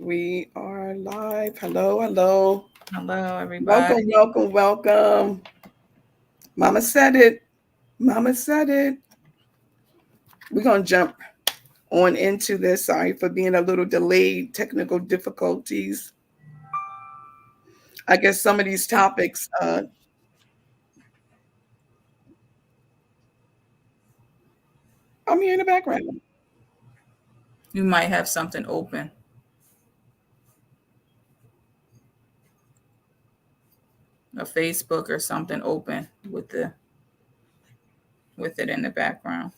We are live. Hello, hello. Hello, Welcome, everybody. welcome, welcome. Mama said it. Mama said it. We're going to jump on into this. Sorry for being a little delayed, technical difficulties. I guess some of these topics, I'm here in the background. You might have something open, a Facebook or something open with it in the background.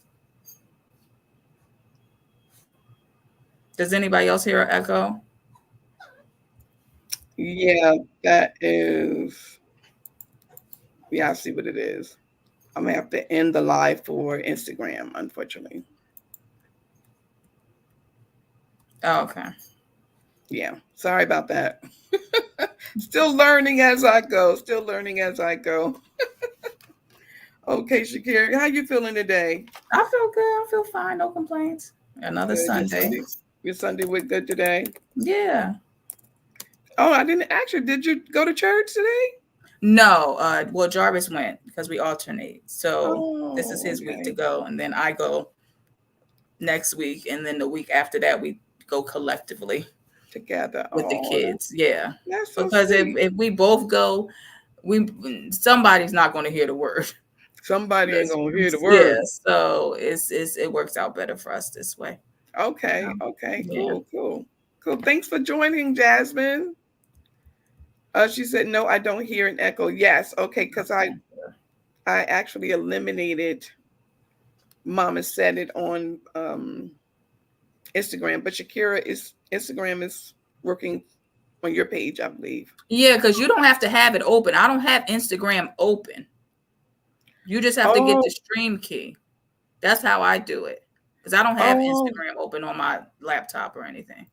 Does anybody else hear an echo? Yeah, that is, yeah, I see what it is. I'm going to have to end the live for Instagram, unfortunately. Oh, okay. Yeah, sorry about that. Still learning as I go. Still learning as I go. Okay, Shakira, how you feeling today? I feel good. I feel fine. No complaints. Another Good. Sunday. Your Sunday went good today. Yeah. Oh, I didn't actually. Did you go to church today? No. Well, Jarvis went because we alternate. So this is Oh, his week to okay. go, and then I go next week, and then the week after that we go collectively Together. with the Oh, kids. Yeah. that's so Because if, sweet. if we both go, we somebody's not going to hear the word. Somebody ain't gonna hear the Yeah, word. so it works out better for us this way. Okay. Okay. Yeah. Cool. Cool. Cool. Thanks for joining, Jasmine. She said, "No, I don't hear an echo." Yes. Okay. Because I actually eliminated. Mama said it on Instagram, but Shakira is Instagram is working on your page, I believe. Yeah, because you don't have to have it open. I don't have Instagram open. You just have to get the Oh, stream key. That's how I do it. Because I don't have oh. Instagram open on my laptop or anything.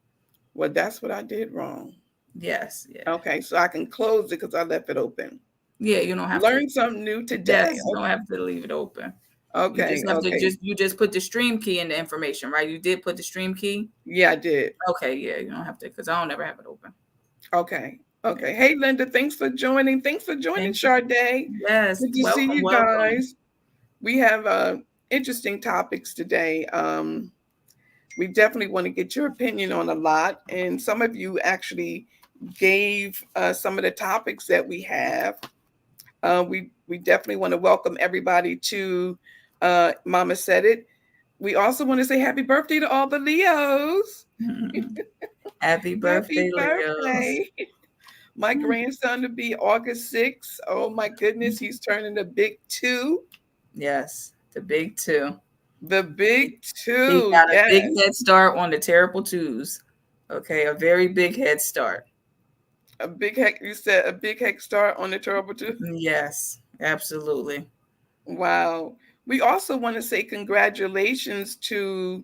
Well, that's what I did wrong. Yes, yeah. Okay, so I can close it because I left it open. Yeah, you don't have to. Learn something new today. Yes, you don't have to leave it open. You Okay, just have to okay. just put the stream key in the information, right? You did put the stream key. Yeah, I did. Okay, yeah, you don't have to because I don't ever have it open. Okay, Yeah. okay. Hey, Linda, thanks for joining. Thanks for joining, Thank you. Sade. Yes, Good to see welcome, you welcome. guys. We have interesting topics today. We definitely want to get your opinion on a lot, and some of you actually gave some of the topics that we have. We definitely want to welcome everybody to Mama Said It. We also want to say happy birthday to all the Leos. Happy Happy birthday, Leos. birthday. My grandson to be August 6th. Oh my goodness, he's turning the big two. Yes, the big two. The big He two, got a big yes. head start on the terrible twos. Okay, a very big head start. A big heck, you said a big heck start on the terrible two. Yes, absolutely. Wow. We also want to say congratulations to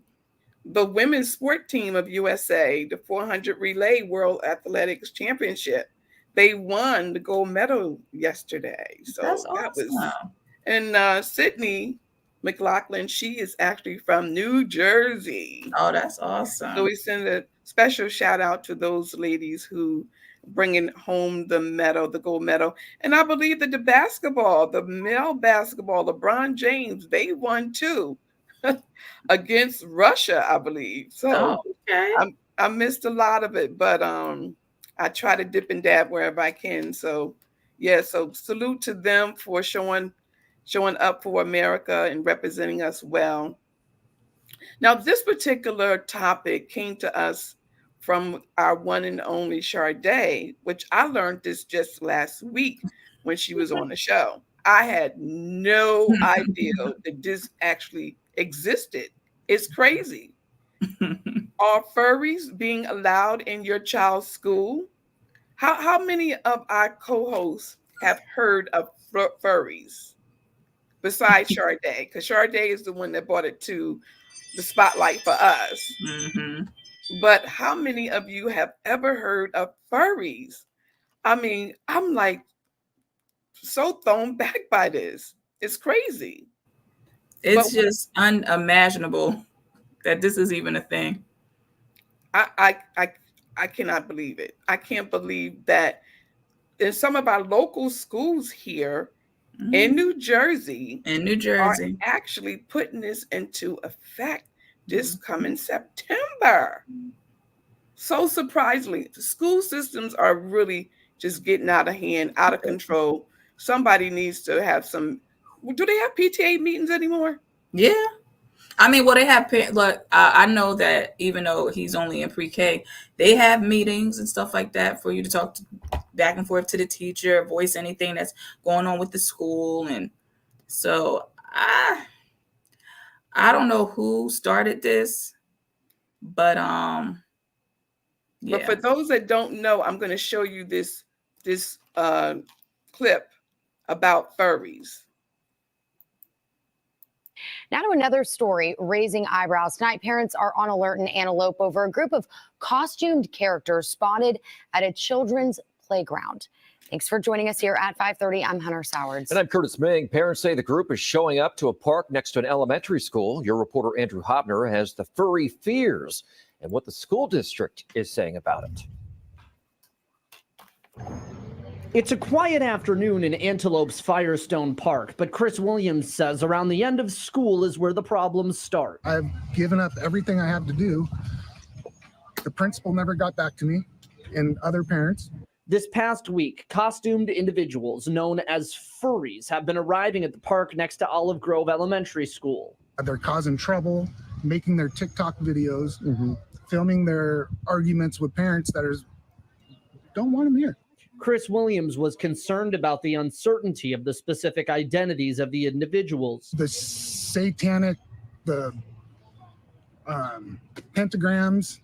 the women's sport team of USA, the 400 relay World Athletics Championship. They won the gold medal yesterday. That's So that was, awesome. and Sydney McLaughlin, she is actually from New Jersey. Oh, that's So awesome. we send a special shout out to those ladies who bringing home the medal, the gold medal. And I believe that the basketball, the male basketball, LeBron James, they won too against Russia, I believe. Oh, So okay. I missed a lot of it, but I try to dip and dab wherever I can. So yeah, so salute to them for showing up for America and representing us well. Now, this particular topic came to us from our one and only Sade, which I learned this just last week when she was on the show. I had no idea that this actually existed. It's crazy. Are furries being allowed in your child's school? How many of our co-hosts have heard of furries besides Sade? Because Sade is the one that brought it to the spotlight for us. Hmm. But how many of you have ever heard of furries? I mean, I'm like so thrown back by this. It's crazy. But It's just unimaginable that this is even a thing. I I I, I cannot believe it. I can't believe that in some of our local schools here in New Jersey In New are Jersey. actually putting this into effect this Mhm. coming September. So surprisingly, the school systems are really just getting out of hand, out of control. Somebody needs to have some. Do they have PTA meetings anymore? Yeah. I mean, well, they have, look, I know that even though he's only in pre-K, they have meetings and stuff like that for you to talk to, back and forth to the teacher, voice anything that's going on with the school. And so I don't know who started this, but But yeah. for those that don't know, I'm going to show you this clip about furries. Now to another story raising eyebrows. Tonight, parents are on alert in Antelope over a group of costumed characters spotted at a children's playground. Thanks for joining us here at 5:30. I'm Hunter Sowards. And I'm Curtis Ming. Parents say the group is showing up to a park next to an elementary school. Your reporter Andrew Hobner has the furry fears and what the school district is saying about it. It's a quiet afternoon in Antelope's Firestone Park, but Chris Williams says around the end of school is where the problems start. I've given up everything I have to do. The principal never got back to me, and other parents. This past week, costumed individuals known as furries have been arriving at the park next to Olive Grove Elementary School. They're causing trouble, making their TikTok videos, filming their arguments with parents that don't want them here. Chris Williams was concerned about the uncertainty of the specific identities of the individuals. The satanic, the pentagrams,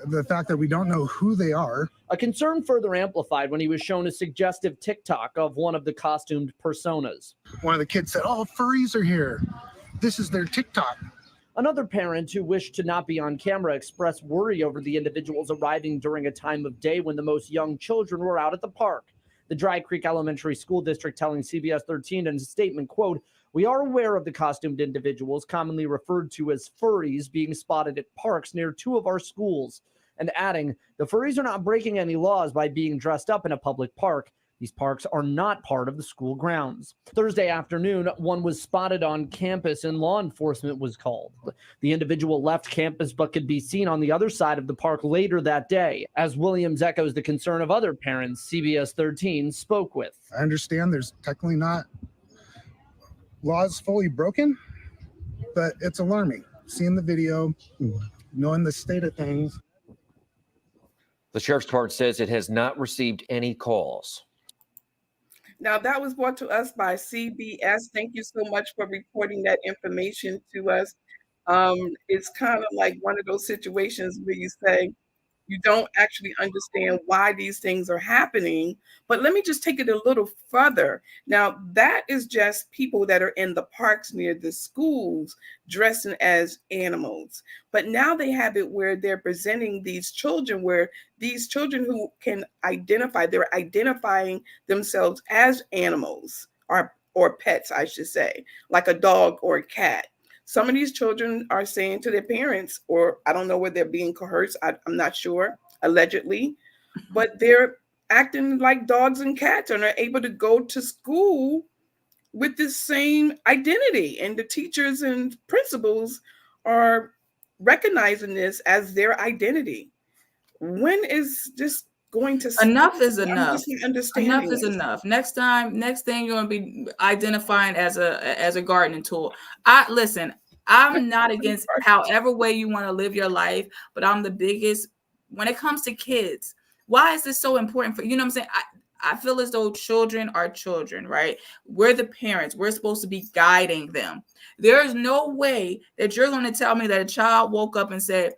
the fact that we don't know who they are. A concern further amplified when he was shown a suggestive TikTok of one of the costumed personas. One of the kids said, "Oh, furries are here. This is their TikTok." Another parent who wished to not be on camera expressed worry over the individuals arriving during a time of day when the most young children were out at the park. The Dry Creek Elementary School District telling CBS 13 in a statement, quote, "We are aware of the costumed individuals commonly referred to as furries being spotted at parks near two of our schools," and adding, "The furries are not breaking any laws by being dressed up in a public park. These parks are not part of the school grounds." Thursday afternoon, one was spotted on campus and law enforcement was called. The individual left campus but could be seen on the other side of the park later that day. As Williams echoes the concern of other parents CBS 13 spoke with. I understand there's technically not laws fully broken, but it's alarming. Seeing the video, knowing the state of things. The sheriff's department says it has not received any calls. Now, that was brought to us by CBS. Thank you so much for reporting that information to us. It's kind of like one of those situations where you say, you don't actually understand why these things are happening. But let me just take it a little further. Now, that is just people that are in the parks near the schools dressing as animals. But now they have it where they're presenting these children, where these children who can identify, they're identifying themselves as animals or pets, I should say, like a dog or a cat. Some of these children are saying to their parents, or I don't know whether they're being coerced, I'm not sure, allegedly, but they're acting like dogs and cats and are able to go to school with this same identity. And the teachers and principals are recognizing this as their identity. When is this going to stop? Enough is I'm enough. just not understanding Enough is this. enough. Next thing you're gonna be identifying as a gardening tool. Listen, I'm not against however way you want to live your life, but I'm the biggest when it comes to kids. Why is this so important for you know what I'm saying? I feel as though children are children, right? We're the parents. We're supposed to be guiding them. There is no way that you're going to tell me that a child woke up and said,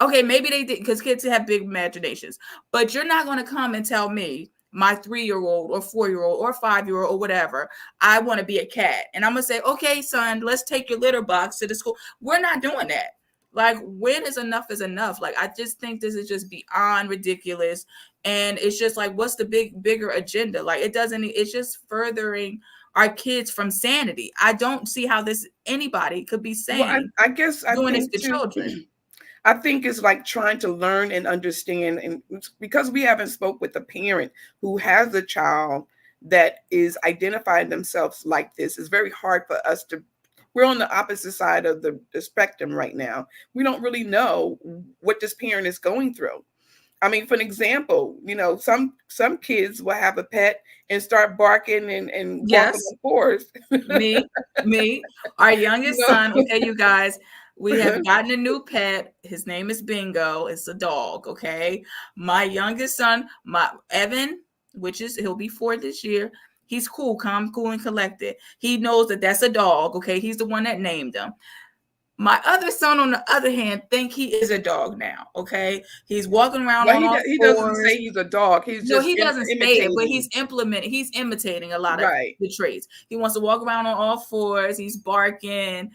okay, maybe they did, because kids have big imaginations, but you're not going to come and tell me, my 3-year-old or 4-year-old or 5-year-old or whatever, I want to be a cat. And I'm going to say, okay, son, let's take your litter box to the school. We're not doing that. Like, when is enough is enough? Like, I just think this is just beyond ridiculous. And it's just like, what's the bigger agenda? Like, it's just furthering our kids from sanity. I don't see how anybody could be sane. Well, I guess I doing this think to children. I think it's like trying to learn and understand, and because we haven't spoke with a parent who has a child that is identifying themselves like this, it's very hard for us to. We're on the opposite side of the spectrum right now. We don't really know what this parent is going through. I mean, for an example, some kids will have a pet and start barking and walking Yes. on floors. Me, our youngest You son. know? Okay, you guys, we have gotten a new pet. His name is Bingo. It's a dog. Okay, my youngest son, my Evan, he'll be 4 this year. He's cool, calm, cool, and collected. He knows that that's a dog. Okay, he's the one that named him. My other son, on the other hand, think he is a dog now. Okay, he's walking around Well, on all he doesn't fours. say he's a dog. He's No, just he doesn't say it, but imitating. he's imitating a lot of Right. the traits. He wants to walk around on all fours. He's barking,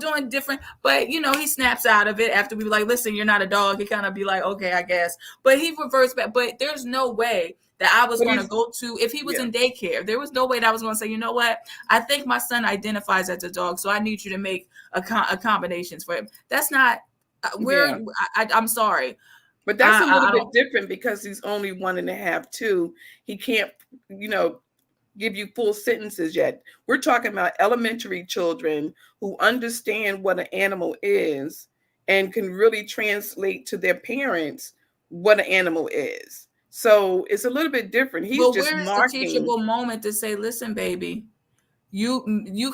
doing different, but he snaps out of it after we be like, listen, you're not a dog. He kind of be like, okay, I guess. But he reverts back. But there's no way that I was But going to go to, if he was yeah. in daycare, there was no way that I was going to say, you know what? I think my son identifies as a dog, so I need you to make accommodations for him. That's not, Yeah. I'm sorry. But that's a little I bit don't. different because he's only 1.5, 2. He can't, give you full sentences yet. We're talking about elementary children who understand what an animal is and can really translate to their parents what an animal is. So it's a little bit different. He's Well, just where is the marking. teachable moment to say, listen, baby, you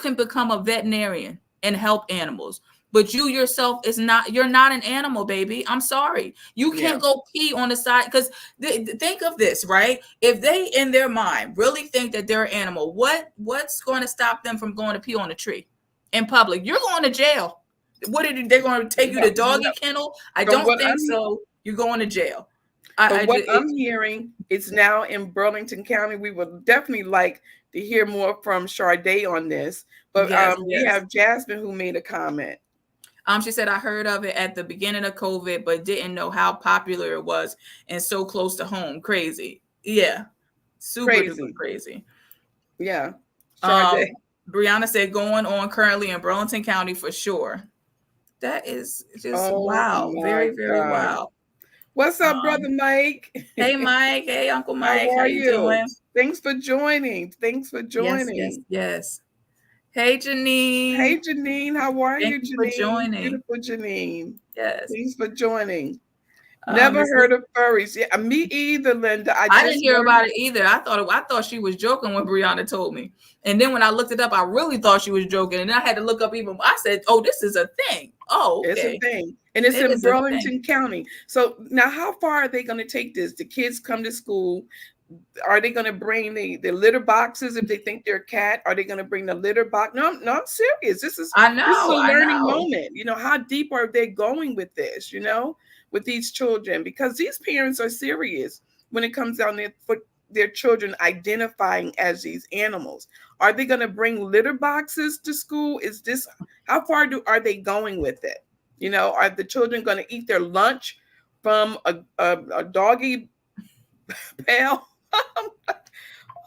can become a veterinarian and help animals, but you yourself you're not an animal, baby. I'm sorry. You can't go pee on the side, because think of this, right? If they in their mind really think that they're an animal, what's going to stop them from going to pee on a tree in public? You're going to jail. What are they going to take you to doggy kennel? I don't think so. You're going to jail. From what I'm hearing, it's now in Burlington County. We would definitely like to hear more from Sade on this. But we have Jasmine who made a comment. She said, I heard of it at the beginning of COVID, but didn't know how popular it was and so close to home. Crazy. Yeah. Super crazy. Yeah. Brianna said, going on currently in Burlington County for sure. That is just wow. Very, very wow. What's up, brother Mike? Hey, Mike. Hey, Uncle Mike. How you doing? Thanks for joining. Yes. Hey, Janine. Hey, Janine. How are you, Janine? For joining. Beautiful Janine. Yes. Thanks for joining. Never heard of furries. Yeah, me either, Linda. I didn't hear about it either. I thought she was joking when Brianna told me. And then when I looked it up, I really thought she was joking. And then I had to look up even. I said, oh, this is a thing. Oh, okay. It's a thing. And it's in Burlington County. So now how far are they going to take this? The kids come to school. Are they going to bring the litter boxes if they think they're a cat? Are they going to bring the litter box? No, I'm serious. This is a learning moment. How deep are they going with this, with these children? Because these parents are serious when it comes down to their children identifying as these animals. Are they going to bring litter boxes to school? How far are they going with it? Are the children going to eat their lunch from a doggy pail?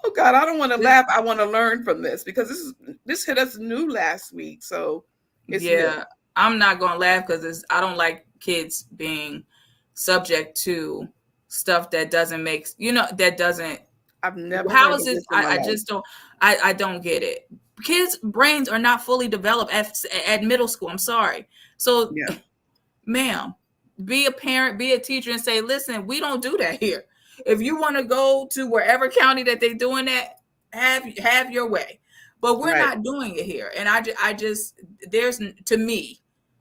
Oh God, I don't want to laugh. I want to learn from this because this hit us new last week. So it's new. I'm not going to laugh because I don't like kids being subject to stuff that doesn't make, that doesn't. I've never. How is this? I just don't. I don't get it. Kids' brains are not fully developed at middle school. I'm sorry. So, ma'am, be a parent, be a teacher, and say, listen, we don't do that here. If you want to go to wherever county that they're doing that, have your way. But we're not doing it here. And I just there's, to me,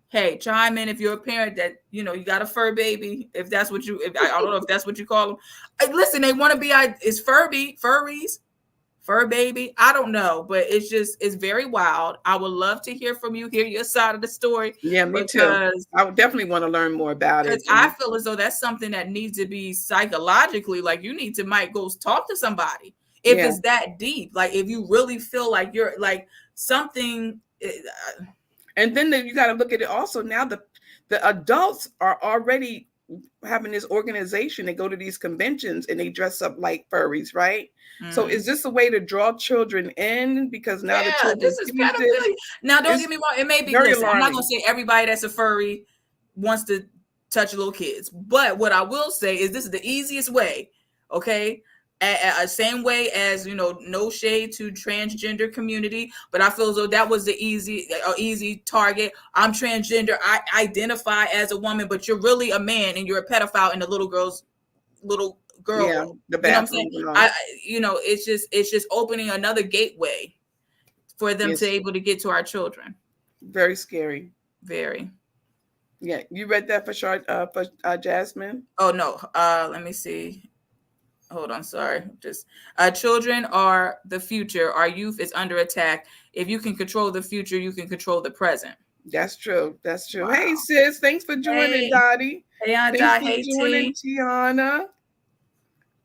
hey, chime in if you're a parent that, you got a fur baby, if that's what I don't know if that's what you call them. Listen, they want to be, is furries, fur baby. I don't know, but it's very wild. I would love to hear from you, hear your side of the story. Yeah, me too. I would definitely want to learn more about it. I feel as though that's something that needs to be psychologically, like you need to might go talk to somebody if it's that deep. Like if you really feel like you're like something. And then you got to look at it also. Now the adults are already having this organization. They go to these conventions and they dress up like furries, right? So is this a way to draw children in? Because now the children, this is pedophilia. Now, don't get me wrong. It may be. Listen, I'm not going to say everybody that's a furry wants to touch little kids. But what I will say is this is the easiest way, okay? Same way as, no shade to transgender community, but I feel as though that was the easy target. I'm transgender. I identify as a woman, but you're really a man and you're a pedophile in the little girl. Yeah, the You know what I'm saying? bathroom. It's just opening another gateway for them Yes. to able to get to our children. Very scary. Very. Yeah, you read that for Jasmine? Oh no. Let me see. Hold on, sorry. Just children are the future. Our youth is under attack. If you can control the future, you can control the present. That's true. That's true. Wow. Hey sis, thanks for joining, Hey. Dottie. Hey, Aunt Thanks Dot. for Hey, joining, T. Tiana.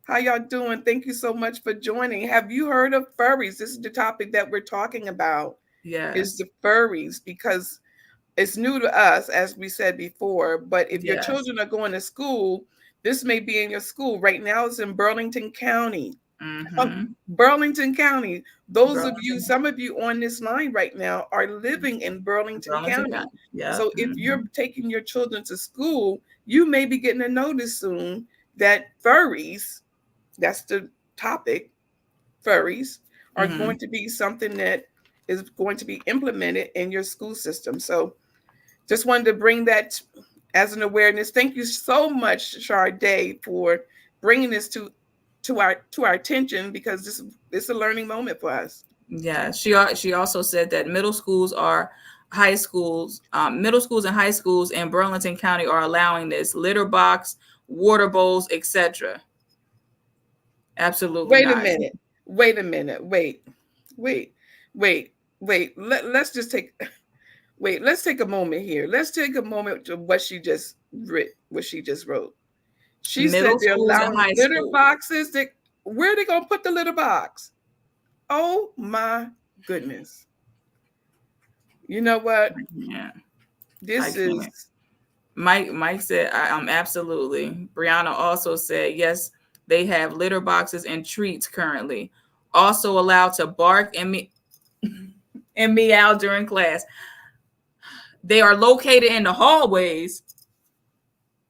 How y'all doing? Thank you so much for joining. Have you heard of furries? This is the topic that we're talking about. Yes. Is the furries, because it's new to us, as we said before. But if your Yes. children are going to school, this may be in your school. Right now, it's in Burlington County. Burlington County. Some of you on this line right now are living in Burlington County. Yeah. So if you're taking your children to school, you may be getting a notice soon that furries, that's the topic, furries are going to be something that is going to be implemented in your school system. So just wanted to bring that as an awareness. Thank you so much, Sade, for bringing this to our attention, because this is a learning moment for us. Yeah, she also said that middle schools and high schools in Burlington County are allowing this litter box, water bowls, etc. Absolutely. Wait a minute. Wait. Let's take a moment here. Let's take a moment to what she just wrote. She said they're allowing litter boxes. Where are they gonna put the litter box? Oh my goodness. You know what? Yeah. This is Mike said, absolutely. Brianna also said, yes, they have litter boxes and treats currently. Also allowed to bark and meow during class. They are located in the hallways.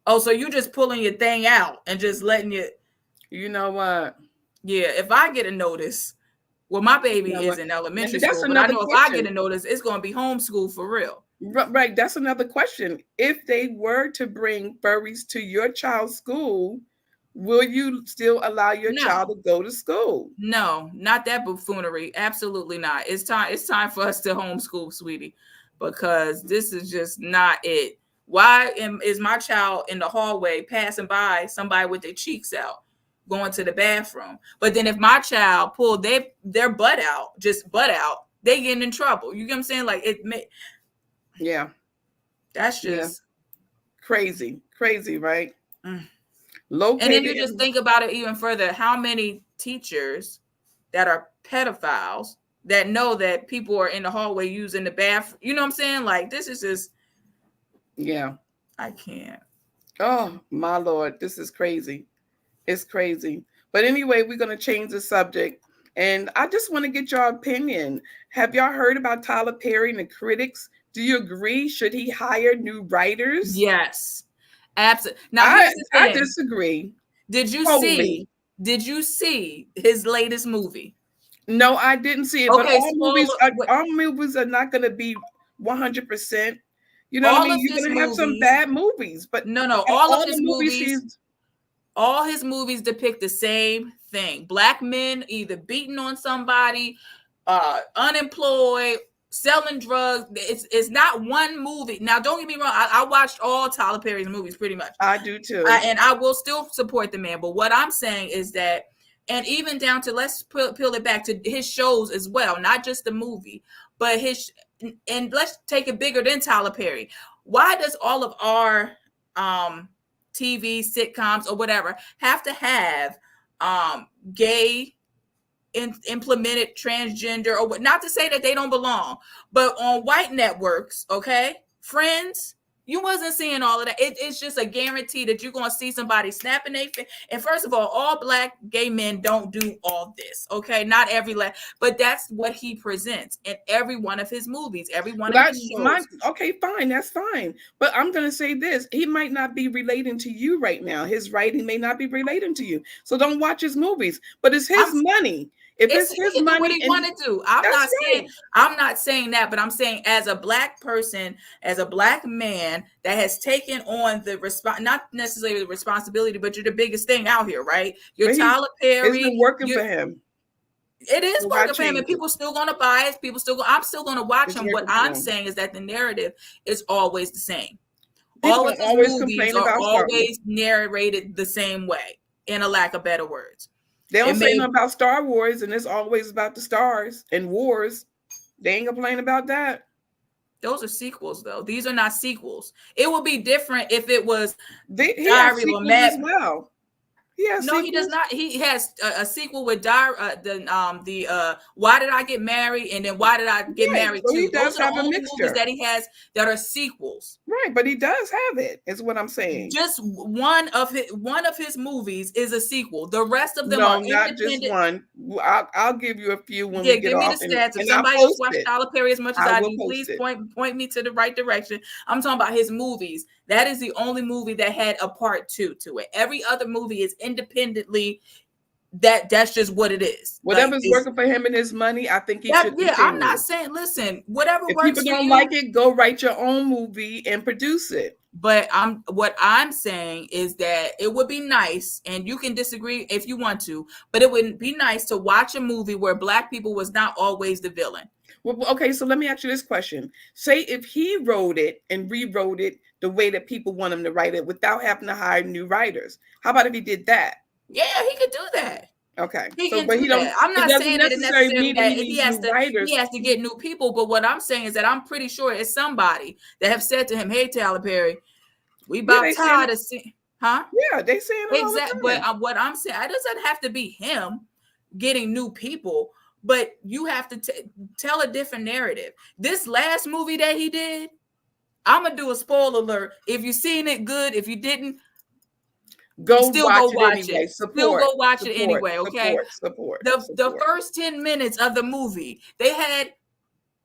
Oh, so you just pulling your thing out and just letting it. You know what? Yeah, if I get a notice, well, my baby is in elementary school, but I know if I get a notice, it's going to be homeschool for real. Right. That's another question. If they were to bring furries to your child's school, will you still allow your child to go to school? No, not that buffoonery. Absolutely not. It's time for us to homeschool, sweetie, because this is just not it. Why is my child in the hallway passing by somebody with their cheeks out, going to the bathroom? But then if my child pulled their butt out, they getting in trouble. You get what I'm saying? Like yeah. That's just crazy, right? Located. And then you just think about it even further. How many teachers that are pedophiles that know that people are in the hallway using the bathroom? You know what I'm saying? Like, this is just. Yeah. I can't. Oh, my Lord. This is crazy. It's crazy. But anyway, we're going to change the subject. And I just want to get your opinion. Have y'all heard about Tyler Perry and the critics? Do you agree? Should he hire new writers? Yes. Absolutely. Now, I disagree. Did you see his latest movie? No, I didn't see it. Okay, but all movies are not going to be 100%. You know what I mean? You're going to have some bad movies, but no. All his movies depict the same thing: black men either beating on somebody, unemployed, selling drugs. It's not one movie. Now, don't get me wrong. I watched all Tyler Perry's movies pretty much. I do too. And I will still support the man. But what I'm saying is that, and even down to, let's peel it back to his shows as well, not just the movie, but and let's take it bigger than Tyler Perry. Why does all of our TV sitcoms or whatever have to have gay implemented transgender, or not to say that they don't belong, but on white networks, okay, Friends, You wasn't seeing all of that. It's just a guarantee that you're going to see somebody snapping their face. And first of all Black gay men don't do all this. Okay, not every but that's what he presents in every one of his movies, every one of his shows. Okay, fine, that's fine. But I'm going to say this: he might not be relating to you right now. His writing may not be relating to you, so don't watch his movies. But it's his money. If it's his money, what he want to do. I'm not saying that, but I'm saying as a Black person, as a Black man that has taken on the not necessarily the responsibility, but you're the biggest thing out here, right? You're Tyler Perry. It's been working for him. It is working for him, and people still going to buy it. I'm still going to watch him. What I'm saying is that the narrative is always the same. All of his movies are always narrated the same way, in a lack of better words. They don't say nothing about Star Wars, and it's always about the stars and wars. They ain't complaining about that. Those are sequels, though. These are not sequels. It would be different if it was he has sequels as well. He does not. He has a sequel with Why Did I Get Married, and then Why Did I Get Married so Too. Those are the only movies that he has that are sequels. Right, but he does have it. Is what I'm saying. Just one of his movies is a sequel. The rest of them are not just one. I'll give you a few when we get give off. Me the stats. If somebody else watched Tyler Perry as much as I do, please point me to the right direction. I'm talking about his movies. That is the only movie that had a part 2 to it. Every other movie is independently. That's just what it is. Whatever's working for him and his money, I think he should continue. I'm not saying. Listen, whatever if works. People don't like it. Go write your own movie and produce it. But what I'm saying is that it would be nice, and you can disagree if you want to, but it would be nice to watch a movie where Black people was not always the villain. Well, okay, so let me ask you this question. Say if he wrote it and rewrote it the way that people want him to write it without having to hire new writers. How about if he did that? Yeah, he could do that. Okay. I'm not saying that it's necessarily that he has to get new people, but what I'm saying is that I'm pretty sure it's somebody that have said to him, "Hey, Tyler Perry, we about tired of seeing." Huh? Yeah, they saying exactly. But what I'm saying, it doesn't have to be him getting new people, but you have to tell a different narrative. This last movie that he did, I'm gonna do a spoiler alert. If you seen it, good. If you didn't, go watch it anyway. Still go watch it anyway. Okay. Support. The first 10 minutes of the movie, they had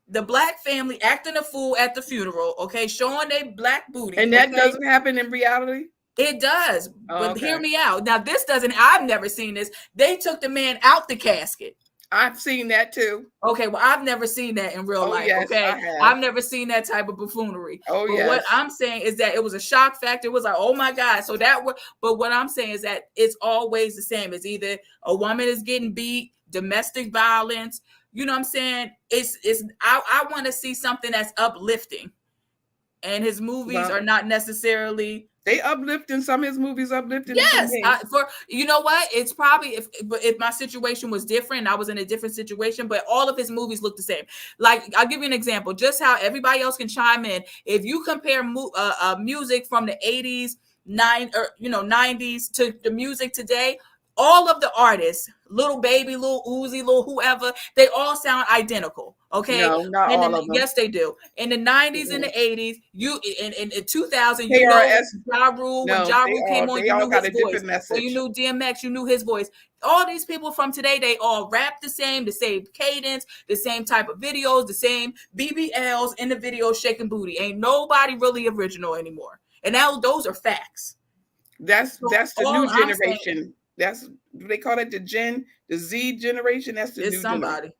the Black family acting a fool at the funeral. Okay, showing their Black booty. And that doesn't happen in reality. It does, but hear me out. Now, this doesn't. I've never seen this. They took the man out the casket. I've seen that too. Okay, well, I've never seen that in real life. Yes, okay, I've never seen that type of buffoonery. But what I'm saying is that it was a shock factor. It was like, oh my God. So but what I'm saying is that it's always the same. It's either a woman is getting beat, domestic violence. You know what I'm saying? I want to see something that's uplifting, and his movies are not necessarily. They uplifting. Some of his movies uplifting. Yes, you know what? It's probably if my situation was different, I was in a different situation. But all of his movies look the same. Like, I'll give you an example, just how everybody else can chime in. If you compare music from the 80s, 90s to the music today, all of the artists, Lil Baby, Lil Uzi, Lil whoever, they all sound identical. Okay, no, not all of them. Yes, they do. In the 90s and the 80s, in 2000, you know Ja Rule, when Ja Rule came on, you knew his voice. When you knew DMX, you knew his voice. All these people from today, they all rap the same cadence, the same type of videos, the same BBLs in the video shaking booty. Ain't nobody really original anymore. And now those are facts. That's the new generation. That's, do they call it the Z generation? That's the new somebody. Generation.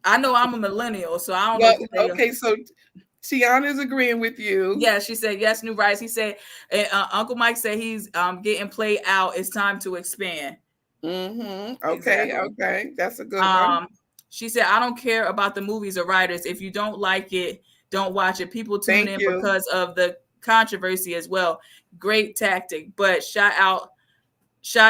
I know I'm a millennial, so I don't know. Okay, so Tiana's agreeing with you. Yeah, she said yes, new rights. He said, Uncle Mike said he's getting played out. It's time to expand. Mm-hmm. Okay, that's a good one. She said, I don't care about the movies or writers. If you don't like it, don't watch it. People tune in because of the controversy as well. Great tactic, but shout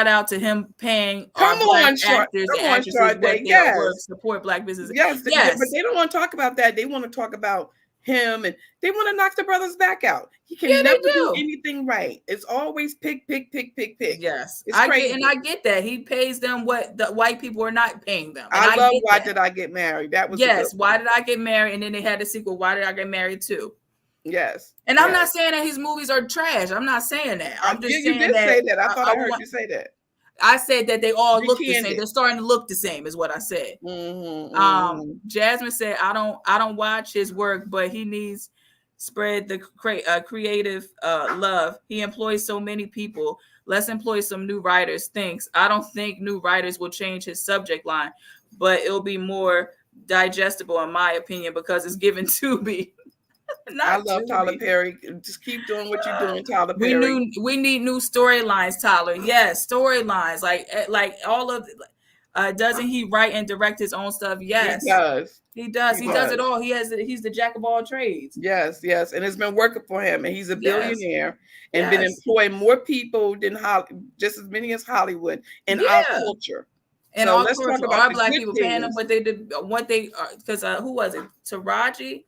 out to him paying our Black actors and actresses what they're worth, support Black businesses. Yes, but they don't want to talk about that. They want to talk about him, and they want to knock the brother's back out. He can never do anything right. It's always pick. Yes, I get that. He pays them what the white people are not paying them. And I love Why Did I Get Married? That was Why Did I Get Married? And then they had the sequel, Why Did I Get Married Too? Yes. And I'm yes. not saying that his movies are trash. I'm not saying that. I'm just you saying did that say that. I thought I heard want, you say that. I said that they all look the same. Recanned it. They're starting to look the same, is what I said. Jasmine said, I don't watch his work, but he needs spread the creative love. He employs so many people. Let's employ some new writers. Thanks. I don't think new writers will change his subject line, but it'll be more digestible, in my opinion, because it's given to me. I love Tyler Perry. Just keep doing what you're doing, Tyler Perry. We need new storylines, Tyler. Yes, storylines. Like all of doesn't he write and direct his own stuff? Yes. He does. He does it all. He's the jack of all trades. Yes, yes. And it's been working for him. And he's a billionaire and been Yes. employing more people than just as many as Hollywood in our culture. And so all let's talk about our the black good people things. paying them what they did, what they because who was it? Taraji?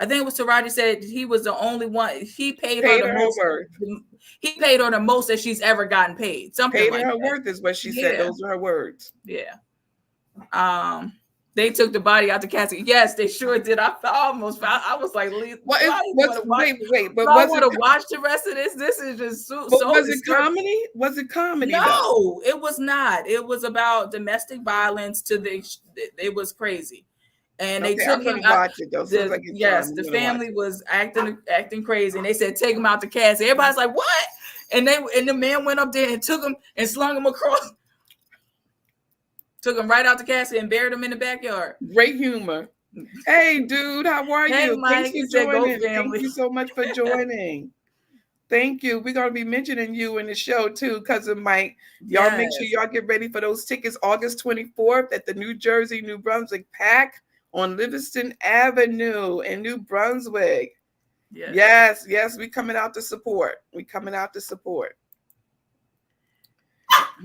I think it was Taraji said he was the only one. He paid her the most. He paid her the most that she's ever gotten paid. Something paid like her that. worth is what she said. Those are her words. Yeah. They took the body out the casket. Yes, they sure did. I was like, wait, but I want to watch the rest of this. This is just so was it comedy? Was it comedy? No, it was not. It was about domestic violence it was crazy. And they took him out. The family was acting crazy, and they said take him out the casket. Everybody's like, what? And the man went up there and took him and slung him across. Took him right out the casket and buried him in the backyard. Great humor. Hey, dude, how are you? Mike, thanks for joining. Thank you so much for joining. Thank you. We're going to be mentioning you in the show too, Cousin Mike. Y'all make sure y'all get ready for those tickets August 24th at the New Jersey, New Brunswick PAC on Livingston Avenue in New Brunswick. Yes, we coming out to support.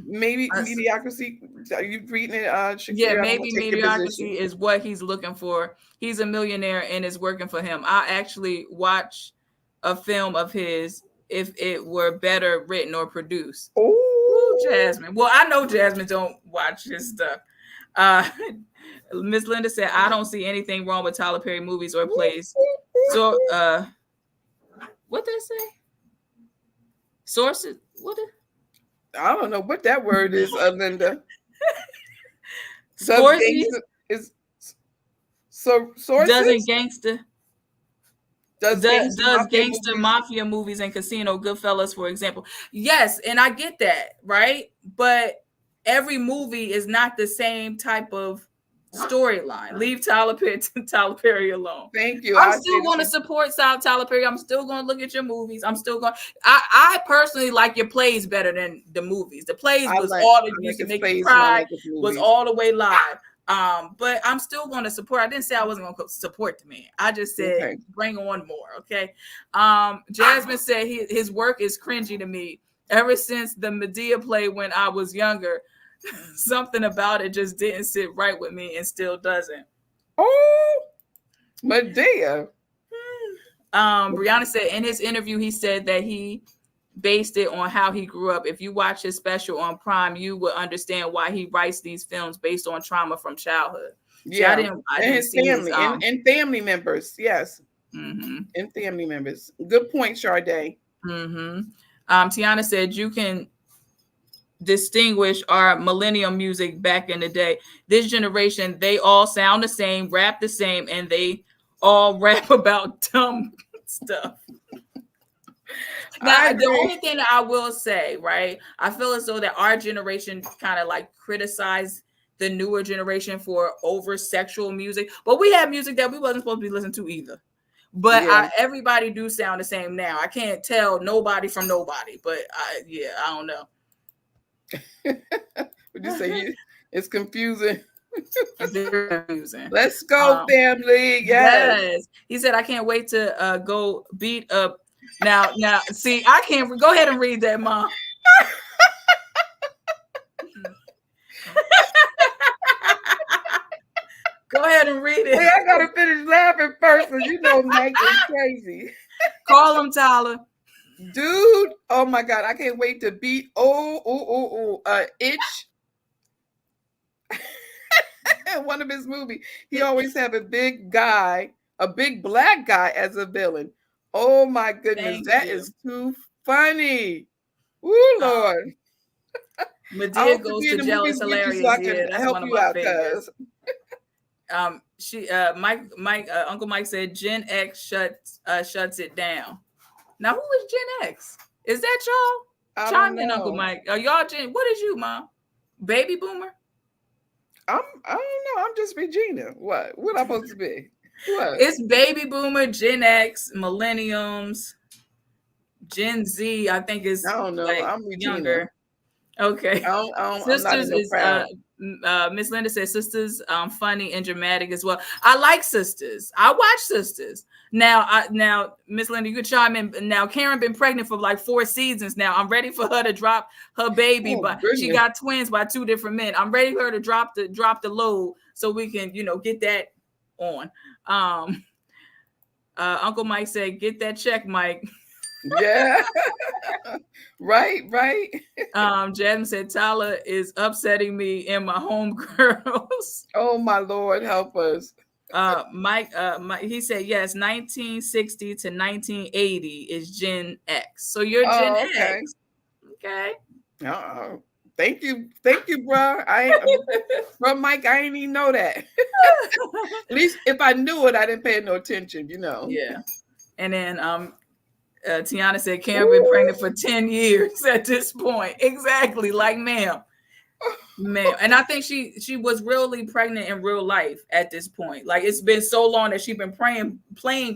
Maybe mediocrity. Are you reading it? Shakira? Maybe mediocrity is what he's looking for. He's a millionaire and it's working for him. I actually watch a film of his if it were better written or produced. Oh, Jasmine. Well, I know Jasmine don't watch his stuff. Miss Linda said, I don't see anything wrong with Tyler Perry movies or plays. So, what did I say? Sources? What? I don't know what that word is, Linda. Sources? Sources? Does gangster mafia movies and Casino, Goodfellas, for example. Yes, and I get that, right? But every movie is not the same type of storyline. Leave Tyler Perry alone. Thank you. I'm still going to support Tyler Perry. I'm still going to look at your movies. I personally like your plays better than the movies. The plays was all that used to make you cry, was all the way live. But I'm still going to support. I didn't say I wasn't going to support the man. I just said bring on more. Okay. Jasmine said his work is cringy to me. Ever since the Medea play when I was younger, something about it just didn't sit right with me and still doesn't. Oh, Medea. Brianna said in his interview, he said that he based it on how he grew up. If you watch his special on Prime, you will understand why he writes these films based on trauma from childhood. Yeah, I didn't see family and family members. Yes, and family members. Good point, Sade. Tiana said you can distinguish our millennium music back in the day. This generation, they all sound the same, rap the same, and they all rap about dumb stuff. Now, the only thing that I will say, right, I feel as though that our generation kind of like criticized the newer generation for over sexual music, but we have music that we wasn't supposed to be listening to either. But everybody do sound the same now. I can't tell nobody from nobody, but I don't know. Would you say it's confusing? It's very confusing. Let's go, family. Yes. He said, I can't wait to go beat up. Now, see, I can't go ahead and read that, Mom. Go ahead and read it. Hey, I gotta finish laughing first, because you know Mike is crazy. Call him, Tyler. Dude, oh my God, I can't wait to beat Itch. One of his movies, he always have a big black guy as a villain. Oh my goodness, Thank that you. is too funny. Woo, Lord. I Medea hope to goes be in to the jealous movies with you so hilarious. I can Yeah, that's help one of you my out, favorites. cuz. Uncle Mike said Gen X shuts it down. Now, who is Gen X? Is that y'all? I don't Chime in, Uncle know. Mike. Are y'all Gen? What is you, Mom? Baby boomer? I don't know. I'm just Regina. What? What am I supposed to be? What? It's baby boomer, Gen X, millenniums, Gen Z. I think is I don't know. like I'm Regina. younger. Okay. I'm not in Sisters no is crowd. Miss Linda says sisters funny and dramatic as well. I like sisters. I watch sisters. Now Miss Linda, you could chime in. Now Karen been pregnant for like 4 seasons now. I'm ready for her to drop her baby, Oh, but she goodness. got twins by 2 different men. I'm ready for her to drop the load so we can get that on. Uncle Mike said, "Get that check, Mike." Yeah. Right. Jasmine said Tyler is upsetting me and my homegirls. Oh my Lord, help us. Mike, he said yes, 1960 to 1980 is Gen X. So you're Gen Oh, okay. X. Okay. Thank you, bro. Bro, Mike, I didn't even know that. At least if I knew it, I didn't pay no attention, Yeah. And then Tiana said Karen been pregnant for 10 years at this point. Exactly, like ma'am. And I think she was really pregnant in real life at this point. Like it's been so long that she's been playing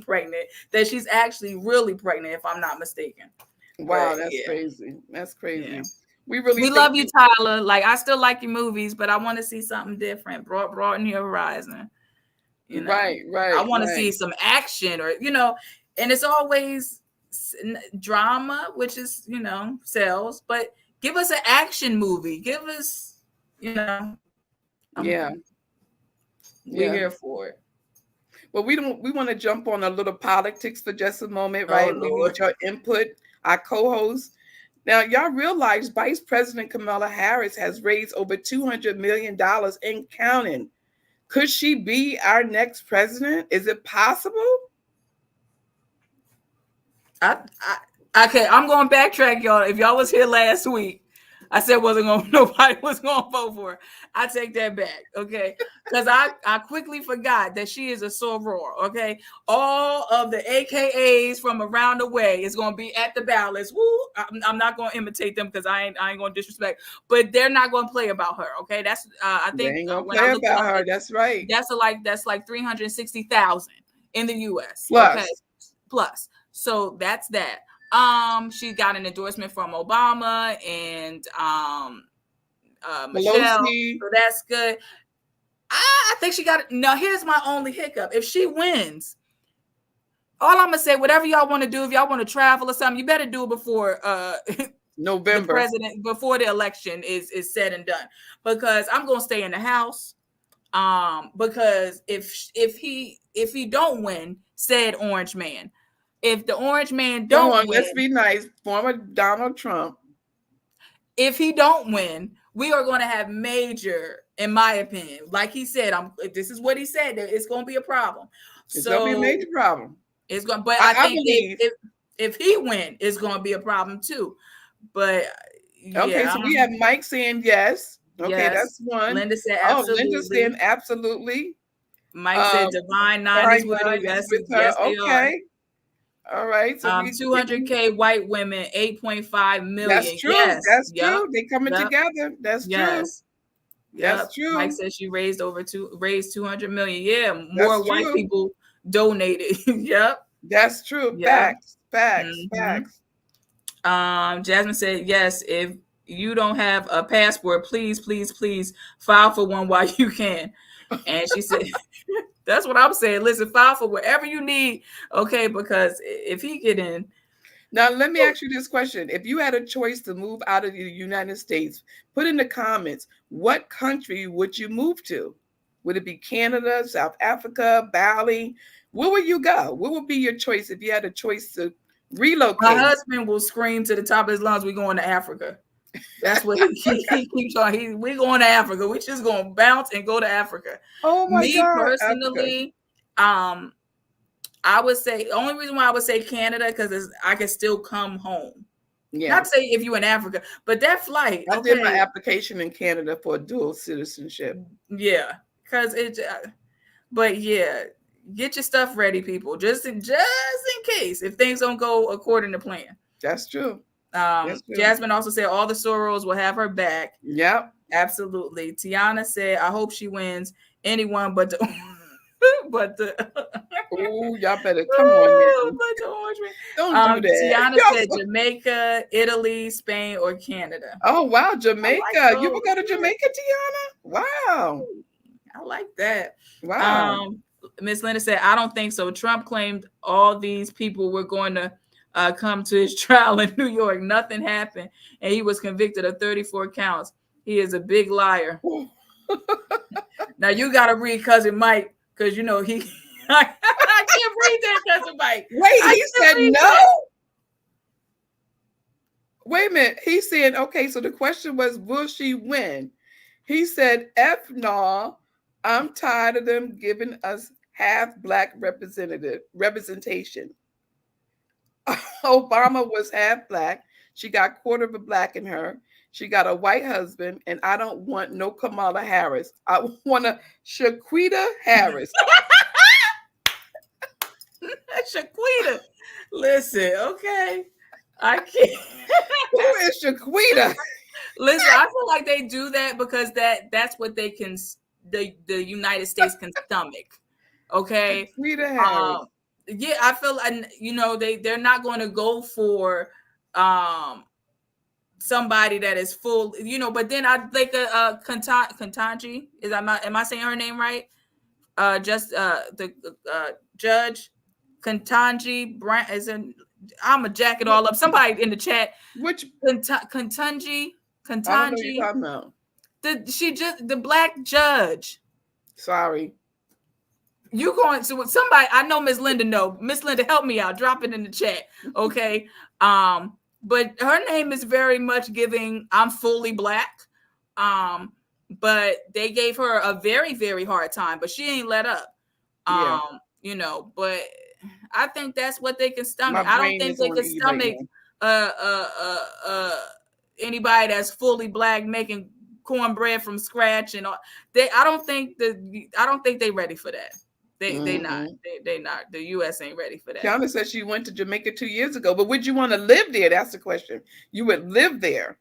pregnant that she's actually really pregnant, if I'm not mistaken. Wow, But, that's yeah. crazy. That's crazy. Yeah. We love you, Tyler. Like I still like your movies, but I want to see something different. Broaden your horizon. Right. I want to see some action, or and it's always drama, which is sells. But give us an action movie. Give us, Yeah. We're here for it. Well, we want to jump on a little politics for just a moment, Oh, right? We Lord. need your input, our co-host. Now, y'all realize Vice President Kamala Harris has raised over $200 million and counting. Could she be our next president? Is it possible? Okay, I'm going to backtrack, y'all. If y'all was here last week, I said nobody was gonna vote for her. I take that back, okay? Because I quickly forgot that she is a soror, okay? All of the AKAs from around the way is gonna be at the ballots. Woo! I'm not gonna imitate them because I ain't gonna disrespect, but they're not gonna play about her, okay? That's I think they ain't gonna when play I looked about at her. That's right. That's like 360,000 in the U.S. Plus. Okay, plus. So that's that. She got an endorsement from Obama and Michelle, so that's good. I think she got it. Now, here's my only hiccup. If she wins, all I'm gonna say, whatever y'all want to do, if y'all want to travel or something, you better do it before November. The president, before the election is said and done. Because I'm gonna stay in the house. Because if he don't win, said orange man. If the orange man don't win, let's be nice. Former Donald Trump. If he don't win, we are going to have major, in my opinion, like he said, this is what he said, it's going to be a problem. It's going to be a major problem. It's going, but I think if he win, it's going to be a problem too. But okay, so we have Mike saying yes. Okay, yes. that's one. Linda said absolutely. Linda saying absolutely. Mike said Divine Nine is with her. Yes, yes, they are. All right. So 200K white women, 8.5 million. That's true. Yes. That's true. They coming together. That's true. That's true. Mike said she raised 200 million. Yeah, more white people donated. Yep. That's true. Yep. Facts. Jasmine said yes. If you don't have a passport, please file for one while you can. And she said, that's what I'm saying. Listen, file for whatever you need, okay? Because if he get in. Now, let me ask you this question. If you had a choice to move out of the United States, put in the comments, what country would you move to? Would it be Canada, South Africa, Bali? Where would you go? What would be your choice if you had a choice to relocate? My husband will scream to the top of his lungs, we're going to Africa. That's what he keeps on. We're going to Africa. We're just going to bounce and go to Africa. Oh my God. Me personally, I would say the only reason why I would say Canada because I can still come home. Yeah. Not to say if you're in Africa, but that flight. I did my application in Canada for dual citizenship. Yeah, because it. But yeah, get your stuff ready, people. Just in case if things don't go according to plan. That's true. Jasmine also said all the Soros will have her back. Yep. Absolutely. Tiana said, I hope she wins. Anyone but the Oh, y'all better come on. But the orange man. Don't do that. Tiana said Jamaica, Italy, Spain, or Canada. Oh wow, Jamaica. Like you will go to Jamaica, Tiana? Wow. I like that. Wow. Miss Linda said, I don't think so. Trump claimed all these people were going to come to his trial in New York. Nothing happened. And he was convicted of 34 counts. He is a big liar. Now you got to read Cousin Mike because, you know, I can't read that, Cousin Mike. Wait, he said no? That. Wait a minute. He's saying, okay, so the question was, will she win? He said, F no. I'm tired of them giving us half black representation. Obama was half black. She got a quarter of a black in her. She got a white husband, and I don't want no Kamala Harris. I want a Shaquita Harris. Shaquita. Listen, okay. I can't. Who is Shaquita? Listen, I feel like they do that because that's what they can. The United States can stomach. Okay. Shaquita Harris. Yeah, I feel like, you know, they're not going to go for somebody that is full, you know, but then I think Ketanji, am I saying her name right? The judge Ketanji Brown I'm gonna jack it all up. Somebody in the chat. Which Ketanji? I don't know what you're talking about. The black judge. Sorry. You going to somebody? I know Miss Linda. No, Miss Linda, help me out. Drop it in the chat, okay? But her name is very much giving. I'm fully black. But they gave her a very, very hard time. But she ain't let up. Yeah. You know. But I think that's what they can stomach. I don't think they can stomach anybody that's fully black making cornbread from scratch and all. I don't think they're ready for that. They not. The U.S. ain't ready for that. Kiana said she went to Jamaica 2 years ago, but would you want to live there? That's the question. You would live there.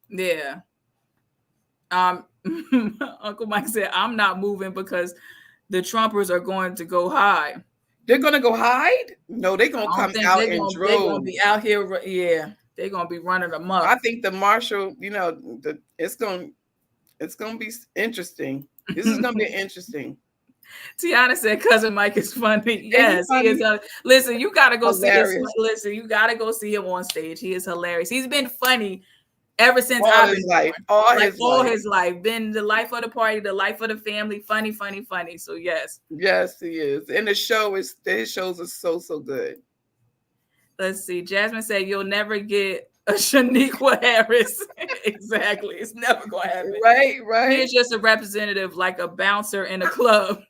Yeah. Uncle Mike said, I'm not moving because the Trumpers are going to go hide. They're going to go hide? No, they're going to come out in droves. They're going to be out here. Yeah. They're going to be running amok. I think the marshal, you know, it's going to be interesting. This is going to be interesting. Tiana said, "Cousin Mike is funny." Yes, he is. Listen, you gotta go see this. Listen, you gotta go see him on stage. He is hilarious. He's been funny ever since I've been life. All his life. Been the life of the party, the life of the family. Funny. So yes, he is. And his shows are so good. Let's see. Jasmine said, "You'll never get a Shaniqua Harris." Exactly. It's never going to happen. Right. He's just a representative, like a bouncer in a club.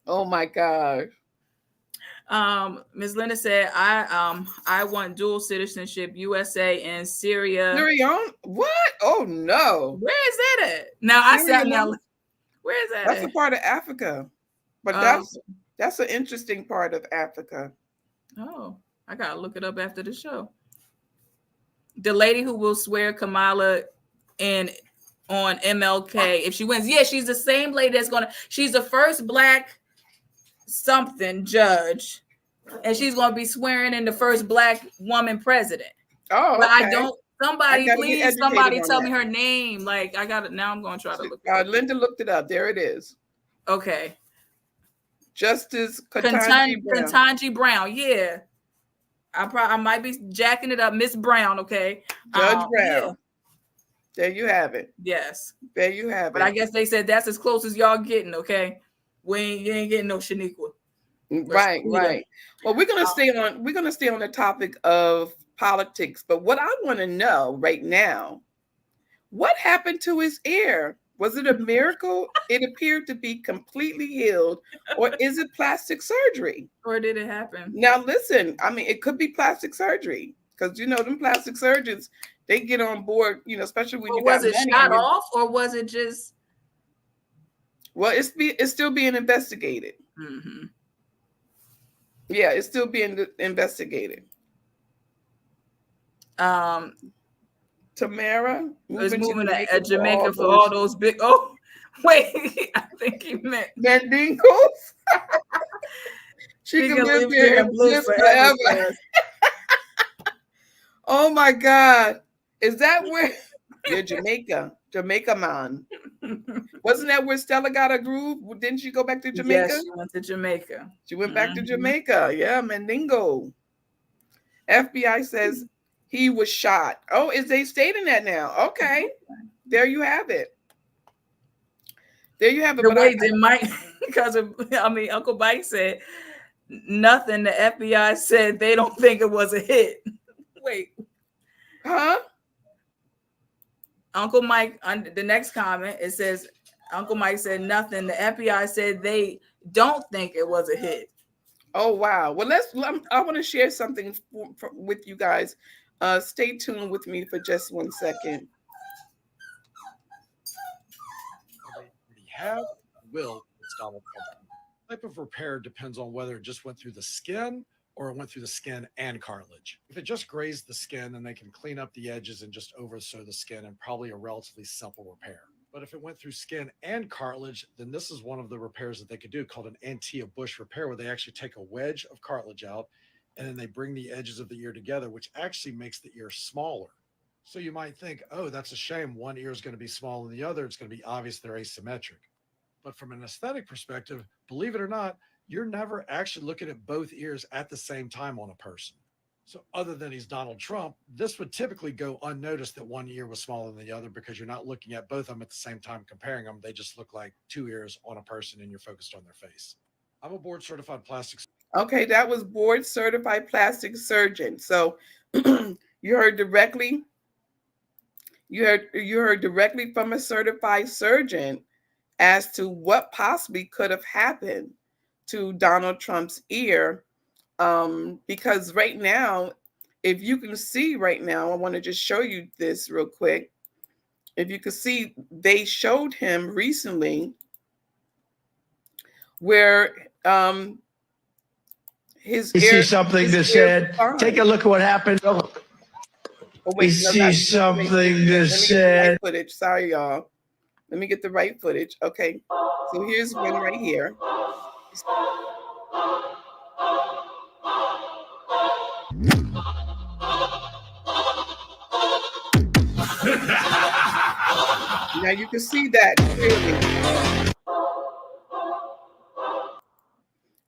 Oh my God. Ms. Linda said, I want dual citizenship, USA and Syria. Syria? What? Oh no. Where is that at? Now I said now. Where is that? That's a part of Africa. But that's an interesting part of Africa. Oh, I gotta look it up after the show. The lady who will swear Kamala in on MLK if she wins. Yeah, she's the same lady she's the first black something judge, and she's gonna be swearing in the first black woman president. Oh, but okay. I don't. Somebody tell me her name. Like I got it now. I'm gonna try to look it up. Linda looked it up. There it is. Okay. Justice Ketanji Brown. Yeah. I might be jacking it up, Miss Brown. Okay, Judge Brown. Yeah. There you have it. Yes, there you have it. But I guess they said that's as close as y'all getting. Okay, you ain't getting no Shaniqua. Right. Well, we're gonna stay on the topic of politics. But what I want to know right now, what happened to his ear? Was it a miracle? It appeared to be completely healed, or is it plastic surgery? Or did it happen? Now, listen, I mean, it could be plastic surgery because, them plastic surgeons, they get on board, especially when Or you got was it money. shot off, or was it just? Well, it's still being investigated. Mm-hmm. Yeah, it's still being investigated. Tamara Was moving to to Jamaica for all those big. Oh, wait, I think he meant Mandingos. She can live here and live forever. Oh my God. Is that where you're Jamaica man? Wasn't that where Stella got her groove? Didn't she go back to Jamaica? Yes, she went to Jamaica. She went back to Jamaica. Yeah, Mandingo. FBI says he was shot. Oh, is they stating that now? Okay. There you have it. There you have it. The way that Mike, because Uncle Mike said nothing. The FBI said they don't think it was a hit. Wait. Huh? Uncle Mike, under the next comment, it says, Uncle Mike said nothing. The FBI said they don't think it was a hit. Oh, wow. Well, I want to share something with you guys. Stay tuned with me for just 1 second. We have will it's Donald Trump. The type of repair depends on whether it just went through the skin or it went through the skin and cartilage. If it just grazed the skin, then they can clean up the edges and just oversew the skin, and probably a relatively simple repair. But if it went through skin and cartilage, then this is one of the repairs that they could do called an Antia-Bush repair, where they actually take a wedge of cartilage out and then they bring the edges of the ear together, which actually makes the ear smaller. So you might think, oh, that's a shame. One ear is going to be smaller than the other. It's going to be obvious they're asymmetric. But from an aesthetic perspective, believe it or not, you're never actually looking at both ears at the same time on a person. So other than he's Donald Trump, this would typically go unnoticed that one ear was smaller than the other, because you're not looking at both of them at the same time comparing them. They just look like two ears on a person and you're focused on their face. I'm a board certified plastic. Okay, that was board certified plastic surgeon. So you heard directly. You heard directly from a certified surgeon as to what possibly could have happened to Donald Trump's ear. Because right now, if you can see right now, I want to just show you this real quick. If you can see, they showed him recently where his you ear. See something that said, take a look at what happened. Oh, wait, see something that said. Footage. Sorry, y'all. Let me get the right footage. Okay, so here's one right here. Now you can see that clearly.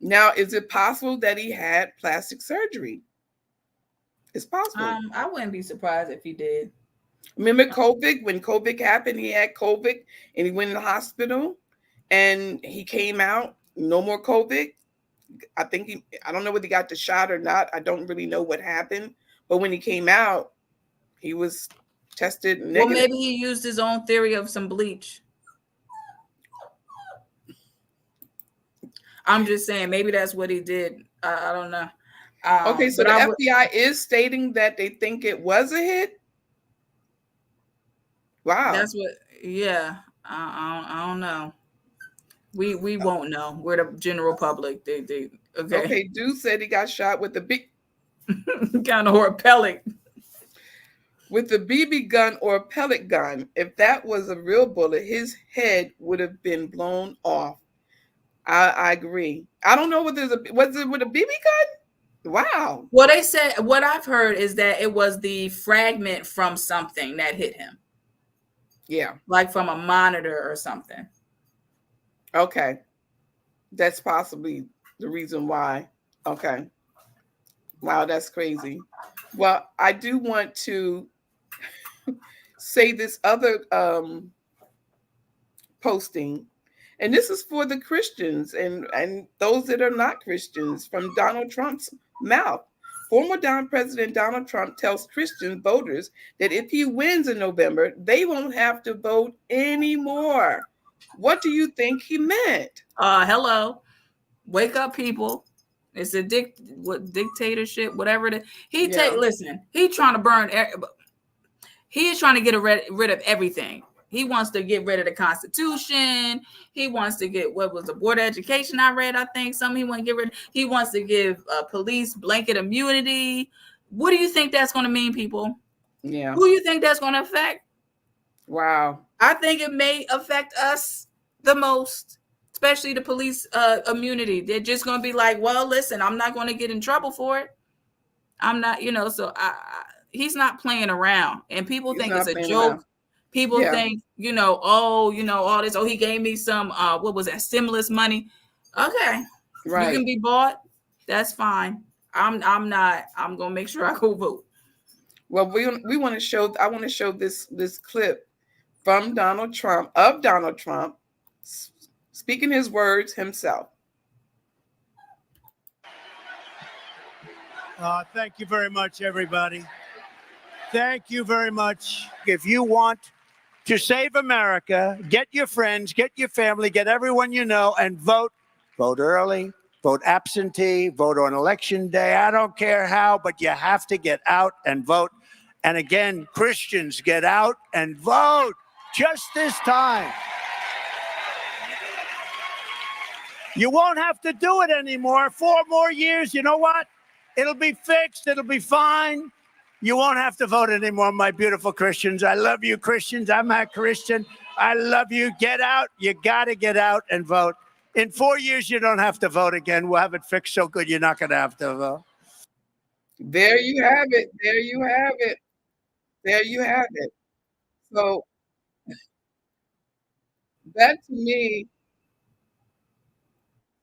Now, is it possible that he had plastic surgery? It's possible. I wouldn't be surprised if he did. Remember COVID? When COVID happened, he had COVID and he went in the hospital and he came out, no more COVID. I don't know whether he got the shot or not. I don't really know what happened. But when he came out, he was tested negative. Well, maybe he used his own theory of some bleach. I'm just saying, maybe that's what he did. I don't know. Okay, so the FBI is stating that they think it was a hit. Wow. That's what. Yeah, I don't know. We won't know. We're the general public. They okay. Okay, dude said he got shot with the big kind of or a pellet. With the BB gun or a pellet gun. If that was a real bullet, his head would have been blown off. I agree. I don't know whether was it with a BB gun? Wow. Well, they said, what I've heard is that it was the fragment from something that hit him. Yeah. Like from a monitor or something. Okay. That's possibly the reason why. Okay. Wow, that's crazy. Well, I do want to say this other posting, and this is for the Christians and those that are not Christians, from Donald Trump's mouth. Former President Donald Trump tells Christian voters that if he wins in November, they won't have to vote anymore. What do you think he meant? Hello, wake up, people. It's a dictatorship, whatever it is. Listen, he trying to burn. He is trying to get rid of everything. He wants to get rid of the Constitution. He wants to get, what was the Board of Education I read, I think, something he want to get rid of. He wants to give police blanket immunity. What do you think that's going to mean, people? Yeah. Who do you think that's going to affect? Wow. I think it may affect us the most, especially the police immunity. They're just going to be like, well, listen, I'm not going to get in trouble for it. I'm not, so he's not playing around. And people think it's a joke. Around. People think, all this. Oh, he gave me some, what was that, stimulus money? Okay, right. You can be bought. That's fine. I'm not. I'm gonna make sure I go vote. Well, we want to show. I want to show this clip from Donald Trump speaking his words himself. Thank you very much, everybody. Thank you very much. If you want to save America, get your friends, get your family, get everyone you know, and vote. Vote early, vote absentee, vote on election day. I don't care how, but you have to get out and vote. And again, Christians, get out and vote just this time. You won't have to do it anymore. 4 more years, you know what? It'll be fixed. It'll be fine. You won't have to vote anymore, my beautiful Christians. I love you, Christians. I'm a Christian. I love you. Get out. You got to get out and vote. In 4 years, you don't have to vote again. We'll have it fixed so good you're not going to have to vote. There you have it. There you have it. There you have it. So that to me,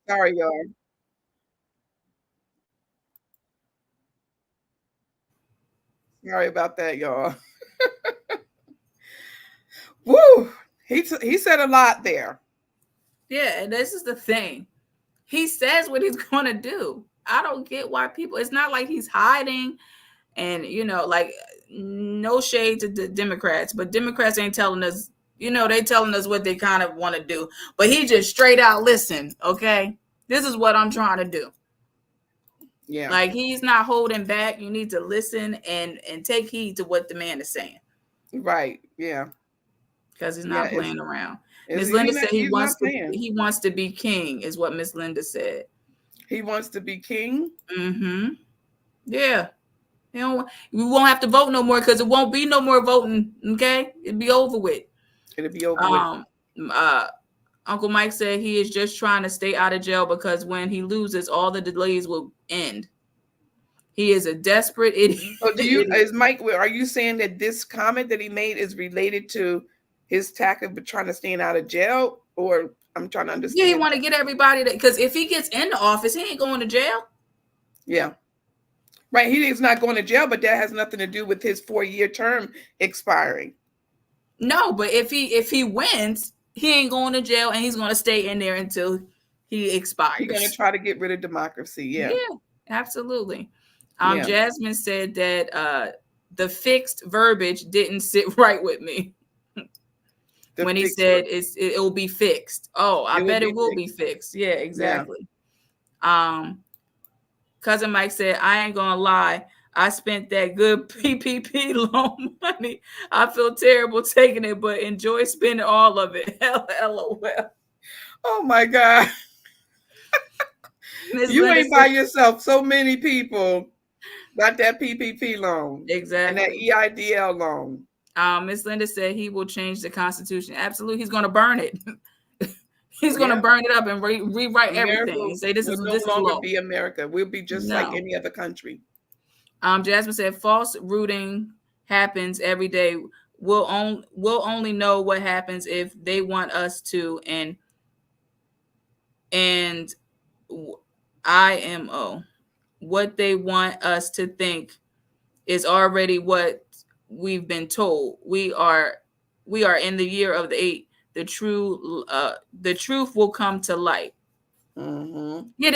sorry, y'all. Sorry about that, y'all. Woo! He said a lot there. Yeah, and this is the thing. He says what he's going to do. I don't get why people. It's not like he's hiding, and like no shade to the Democrats, but Democrats ain't telling us. They telling us what they kind of want to do, but he just straight out listen. Okay, this is what I'm trying to do. Yeah. Like he's not holding back. You need to listen and take heed to what the man is saying. Right. Yeah. Because he's not playing around. Miss Linda said he wants to be king, is what Miss Linda said. He wants to be king? Mm-hmm. Yeah. We won't have to vote no more because it won't be no more voting. Okay? It'll be over with. It'll be over with. Uncle Mike said he is just trying to stay out of jail because when he loses, all the delays will end. He is a desperate idiot. So Mike, are you saying that this comment that he made is related to his tactic of trying to stay out of jail? Or I'm trying to understand. Yeah, he want to get everybody because if he gets in the office, he ain't going to jail. Yeah. Right. He is not going to jail, but that has nothing to do with his 4-year term expiring. No, but if he wins, he ain't going to jail and he's going to stay in there until he expires. He's going to try to get rid of democracy. Yeah. Yeah, absolutely. Jasmine said that the fixed verbiage didn't sit right with me when he said it will be fixed. Oh, I bet it will be fixed. Yeah, exactly. Yeah. Cousin Mike said, I ain't going to lie. I spent that good PPP loan money. I feel terrible taking it, but enjoy spending all of it. LOL. Oh my God. You Linda ain't by yourself. So many people got that PPP loan. Exactly. And that EIDL loan. Miss Linda said he will change the Constitution. Absolutely. He's going to burn it. He's going to burn it up and rewrite everything. And say this is no longer be America. We'll be just like any other country. Jasmine said false rooting happens every day. We'll only know what happens if they want us to. And IMO, what they want us to think is already what we've been told. We are in the year of the 8. The truth will come to light. Mm-hmm. Yeah,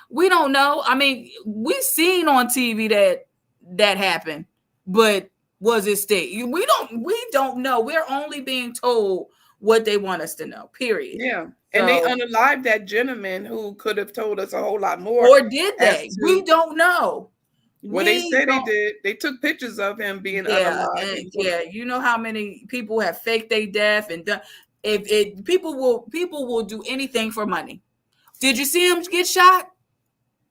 we don't know. I mean, we seen on TV that happened, but was it state? We don't know. We're only being told what they want us to know. Period. Yeah. And they So, unalived that gentleman who could have told us a whole lot more or did as they? We to don't know. well, they We say they don't. did. They took pictures of him being Yeah, unalived. and yeah, you know how many people have faked their death and done. If it people will do anything for money. Did you see him get shot?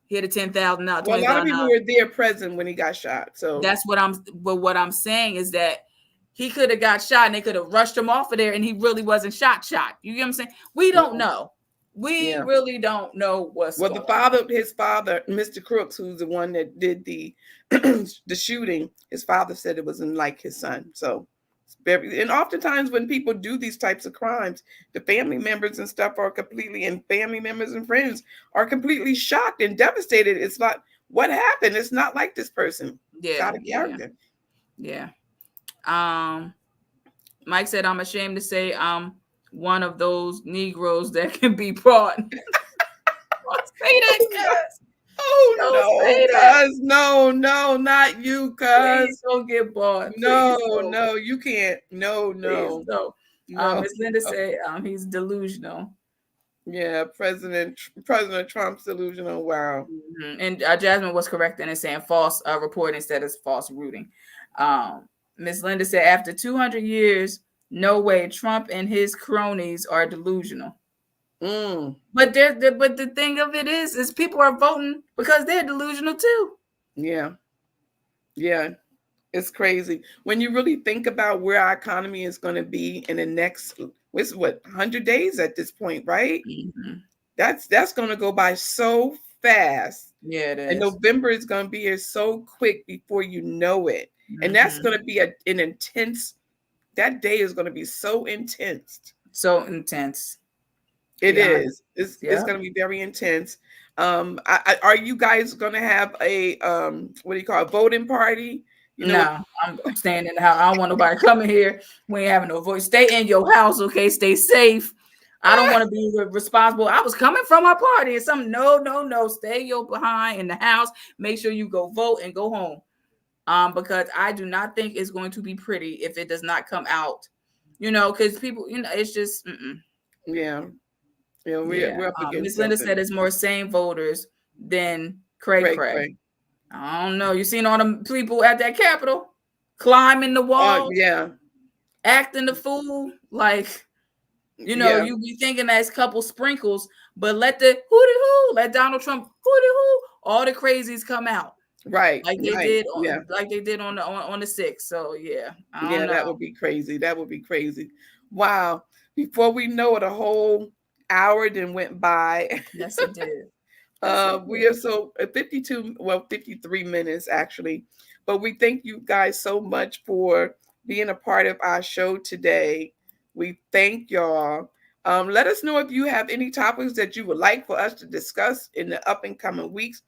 He had a $10,000, Well, a lot of people $20,000. were there present when he got shot. So That's what I'm saying is that he could have got shot and they could have rushed him off of there and he really wasn't shot. You get what I'm saying? We don't know. We yeah. really don't know what's Well, going on. his father, Mr. Crooks, who's the one that did the the shooting, his father said it wasn't like his son. So and oftentimes when people do these types of crimes, the family members and stuff are completely, and family members and friends are completely shocked and devastated. It's like, what happened? It's not like this person. It's out of character. Yeah. Mike said, I'm ashamed to say I'm one of those Negroes that can be brought. Don't say that, cuz. No, not you, cuz. Please don't get bought. No, you can't. No. Miss Linda said he's delusional. Yeah, President Trump's delusional. Wow. Mm-hmm. And Jasmine was correct in saying false report instead of false rooting. Miss Linda said after 200 years, no way, Trump and his cronies are delusional. But the thing of it is people are voting because they're delusional too. Yeah. It's crazy when you really think about where our economy is going to be in the next 100 days at this point, right? Mm-hmm. That's going to go by so fast. Yeah, it is. And November is going to be here so quick before you know it. Mm-hmm. And that's going to be an intense. That day is going to be so intense. So intense. It is. It's going to be very intense. Are you guys going to have a what do you call a voting party? No, I'm staying in the house. I don't want nobody coming here. We ain't having no voice. Stay in your house, okay? Stay safe. I don't want to be responsible. I was coming from my party and some no. Stay your behind in the house. Make sure you go vote and go home. Because I do not think it's going to be pretty if it does not come out. Because people, it's just Yeah, we're up against Miss Linda said it's more sane voters than Craig. I don't know. You seen all the people at that Capitol climbing the wall, acting the fool. Like, you be thinking that's a couple sprinkles, but let the hooty-hoo, let Donald Trump hooty-hoo, all the crazies come out. Right. Like they did on the 6th. So I don't know. That would be crazy. Wow. Before we know it, a whole hour then went by. Yes, it did. We are 53 minutes actually, but we thank you guys so much for being a part of our show today. We thank y'all. Let us know if you have any topics that you would like for us to discuss in the up and coming weeks.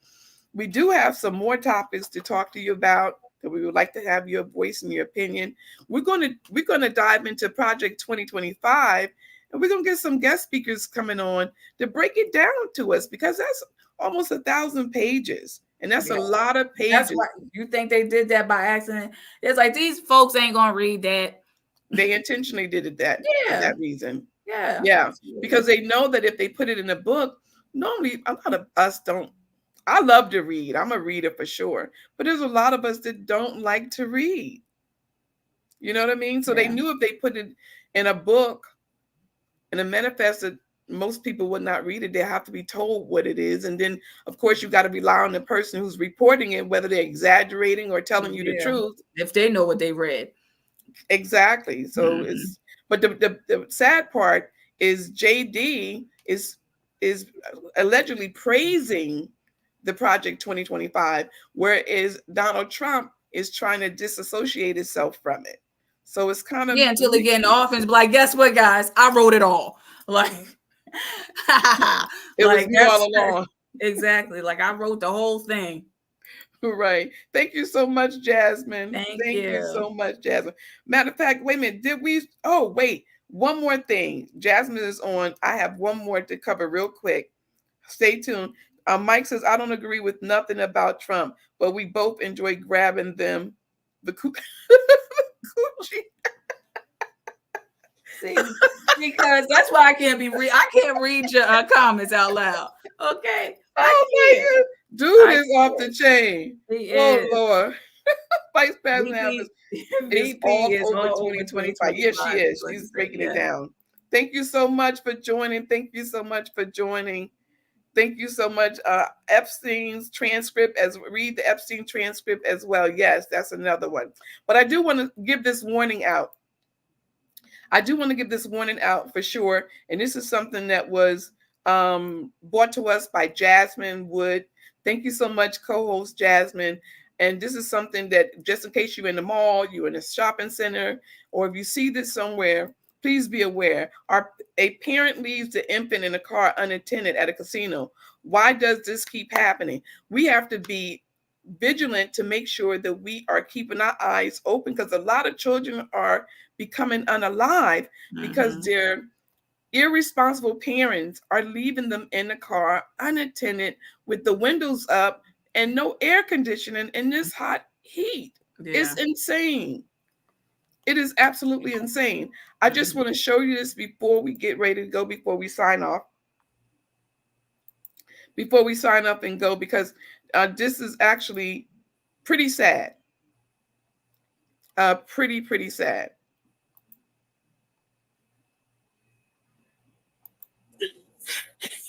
We do have some more topics to talk to you about that we would like to have your voice and your opinion. We're going to dive into Project 2025, and we're going to get some guest speakers coming on to break it down to us, because that's almost 1,000 pages. And that's a lot of pages. That's why you think they did that by accident. It's like these folks ain't going to read that. They intentionally did it for that reason. Yeah. Absolutely. Because they know that if they put it in a book, normally a lot of us don't. I love to read. I'm a reader for sure. But there's a lot of us that don't like to read. You know what I mean? So they knew if they put it in a book, in a manifesto, most people would not read it. They have to be told what it is. And then, of course, you got to rely on the person who's reporting it, whether they're exaggerating or telling you the truth. If they know what they read. Exactly. So but the sad part is JD is allegedly praising the Project 2025, whereas Donald Trump is trying to disassociate himself from it. So it's kind of until they get in the offense, like, guess what, guys? I wrote it all. Like it was me all along. Exactly. Like I wrote the whole thing. Right. Thank you so much, Jasmine. Thank you so much, Jasmine. Matter of fact, wait a minute. one more thing. Jasmine is on. I have one more to cover real quick. Stay tuned. Mike says, I don't agree with nothing about Trump, but we both enjoy grabbing them. The coochie. See, because that's why I can't read your comments out loud. Okay. Oh my God. Dude is off the chain. He Oh is. Lord. Vice President Harris is all is over all over 2025. Yes, she is. She's breaking it down. Thank you so much for joining. Thank you so much for joining. Thank you so much. Epstein's transcript, read the Epstein transcript as well. Yes, that's another one. But I do want to give this warning out. For sure. And this is something that was brought to us by Jasmine Wood. Thank you so much, co-host Jasmine. And this is something that, just in case you're in the mall, you're in a shopping center, or if you see this somewhere, please be aware. A parent leaves the infant in a car unattended at a casino. Why does this keep happening? We have to be vigilant to make sure that we are keeping our eyes open, because a lot of children are becoming unalive because their irresponsible parents are leaving them in the car unattended with the windows up and no air conditioning in this hot heat. It's insane. It is absolutely insane. I just want to show you this before we get ready to go, before we sign off. Before we sign up and go, because this is actually pretty sad. Pretty sad.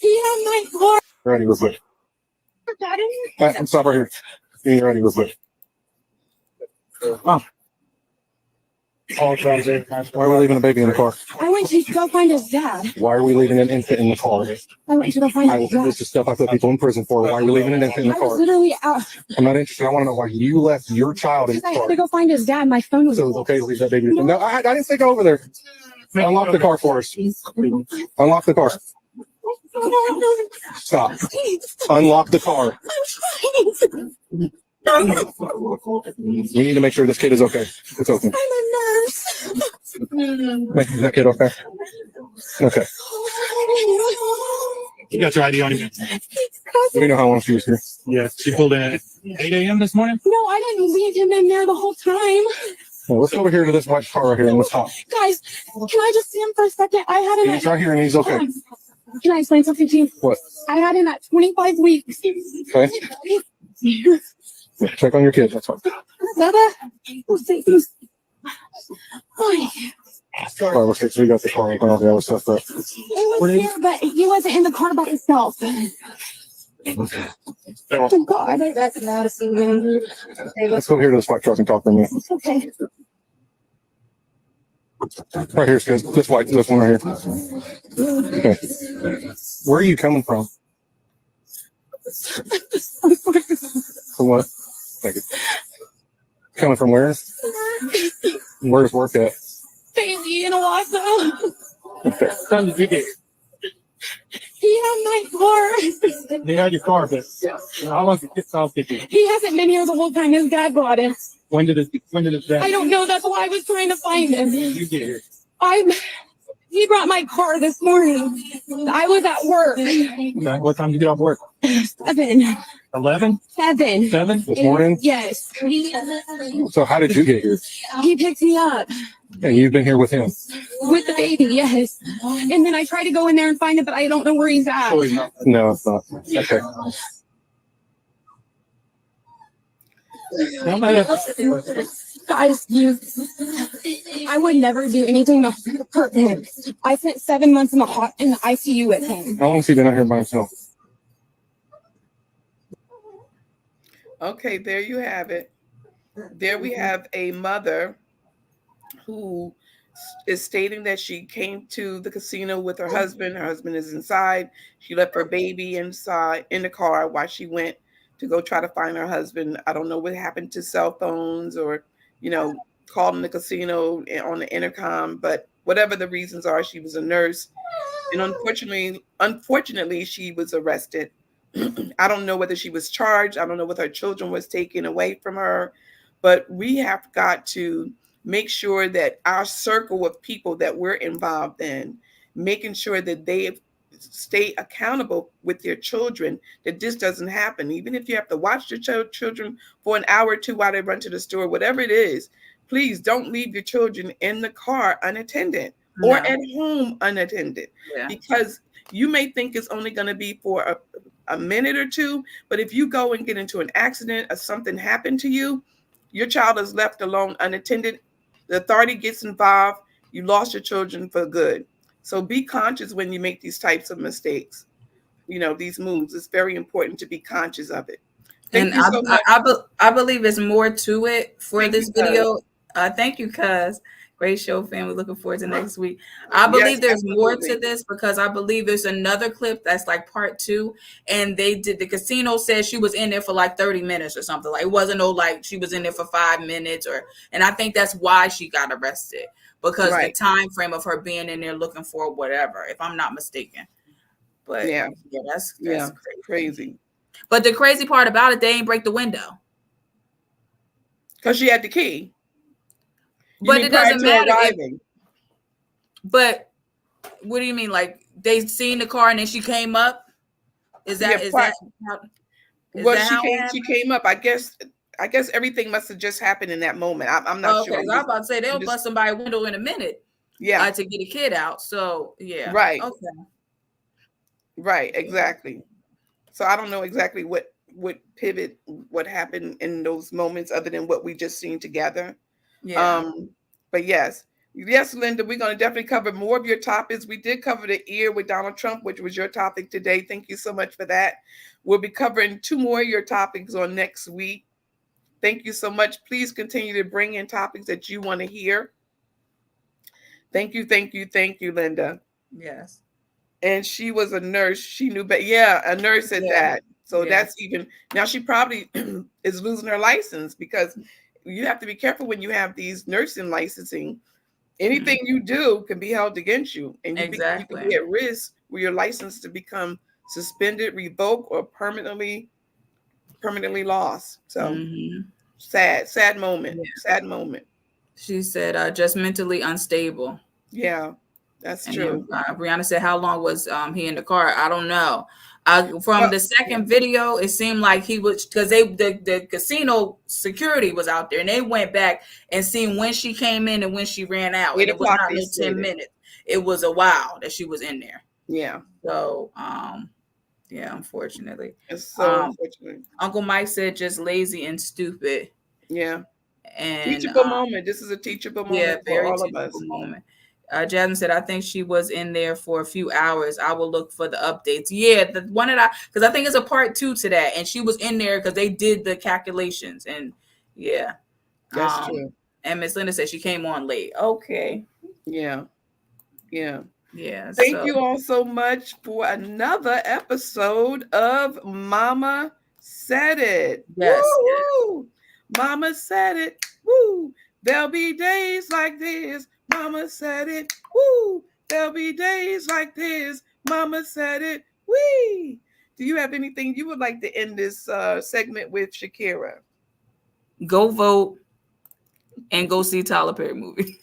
Yeah, my car. Ready, real quick. I'm stop right here. You're ready, real quick. Why are we leaving a baby in the car? I went to go find his dad. Why are we leaving an infant in the car? I went to go find his dad. This is stuff I put people in prison for. Why are we leaving an infant in the I was car? literally out. I'm not interested. I want to know why you left your child in the I had car. to go find his dad. My phone was. So it's okay to leave that baby. No, I didn't say go over there. Unlock the car for us. Unlock the car. Stop. Unlock the car. We need to make sure this kid is okay. It's okay. I'm a nurse. Is that kid okay? Okay. You got your ID on you. We know how long she was here. Yeah, she pulled in at 8 a.m. this morning? No, I didn't leave him in there the whole time. Well, let's go over here to this white car right here and let's talk. Guys, can I just see him for a second? I had him. He's right here and he's okay. Can I explain something to you? What? I had him at 25 weeks. Okay. Check on your kid. That's fine. Baba. All right, okay, so we got the car and all the other stuff. It was here, but he wasn't in the car by himself. Oh God, that's not a Let's go here to this white truck and talk for a minute. Okay. Right here, this one right here. Okay. Where are you coming from? From what? Thank you. Coming from where? Where's work at? Bailey in Owasso. Okay. Time did you get? He had my car. They had your car, but how long did it take you? He hasn't been here the whole time. His dad brought him. When did it I don't know. That's why I was trying to find him. You get here? He brought my car this morning. I was at work. Okay. What time did you get off work? 7. 11? 7. 7 this morning? Yes. So how did you get here? He picked me up. And you've been here with him? With the baby, yes. And then I tried to go in there and find him, but I don't know where he's at. No, it's not. Okay. Guys, I would never do anything to hurt him. I spent 7 months in the ICU with him. How long has he been out here by himself? Okay, there you have it. There we have a mother who is stating that she came to the casino with her husband. Her husband is inside. She left her baby inside in the car while she went to go try to find her husband. I don't know what happened to cell phones or, called in the casino on the intercom, but whatever the reasons are, she was a nurse. And unfortunately, she was arrested. I don't know whether she was charged. I don't know whether her children was taken away from her, but we have got to make sure that our circle of people that we're involved in, making sure that they stay accountable with their children, that this doesn't happen. Even if you have to watch your children for an hour or two while they run to the store, whatever it is, please don't leave your children in the car unattended or at home unattended, because you may think it's only going to be for a minute or two, but if you go and get into an accident or something happened to you, your child is left alone unattended. The authority gets involved. You lost your children for good. So be conscious when you make these types of mistakes. You know, these moves. It's very important to be conscious of it. Thank you so much. I believe it's more to it for this video. Thank you, cuz. Great show, family. Looking forward to next week. I believe there's more to this, because I believe there's another clip that's like part 2. And the casino said she was in there for like 30 minutes or something. Like, it wasn't like she was in there for 5 minutes and I think that's why she got arrested, because the time frame of her being in there looking for whatever, if I'm not mistaken. But that's crazy. But the crazy part about it, they ain't break the window. Because she had the key. But it doesn't matter. But what do you mean? Like, they seen the car and then she came up? Is that she came up. I guess everything must have just happened in that moment. I'm not sure. I was about to say they'll bust somebody's window in a minute. Yeah. To get a kid out. So yeah. Right. Okay. Right, exactly. So I don't know exactly what happened in those moments other than what we just seen together. Yeah. But yes, Linda, we're going to definitely cover more of your topics. We did cover the ear with Donald Trump, which was your topic today. Thank you so much for that. We'll be covering 2 more of your topics on next week. Thank you so much. Please continue to bring in topics that you want to hear. Thank you, Linda. Yes. And she was a nurse. She knew, but a nurse at that. So that's even, now she probably is losing her license, because you have to be careful when you have these nursing licensing. Anything you do can be held against you, and you can be at risk with your license to become suspended, revoked, or permanently lost. So sad moment. Sad moment. She said just mentally unstable. Yeah, that's true. Brianna said, how long was he in the car? I don't know. From the second video, it seemed like he was, because the casino security was out there, and they went back and seen when she came in and when she ran out. And it was not 10 minutes. It was a while that she was in there. Yeah. So unfortunately. It's so unfortunate. Uncle Mike said just lazy and stupid. Yeah. And teachable moment. This is a teachable moment for all of us. Moment. Jasmine said, I think she was in there for a few hours. I will look for the updates. Yeah, the one that because I think it's a part 2 to that. And she was in there because they did the calculations. And that's true. And Miss Linda said she came on late. Okay. Yeah. Thank you all so much for another episode of Mama Said It. Yes. Woo! Mama said it. Woo! There'll be days like this. Mama said it. Woo! There'll be days like this. Mama said it. Wee! Do you have anything you would like to end this segment with, Shakira? Go vote and go see Tyler Perry movie.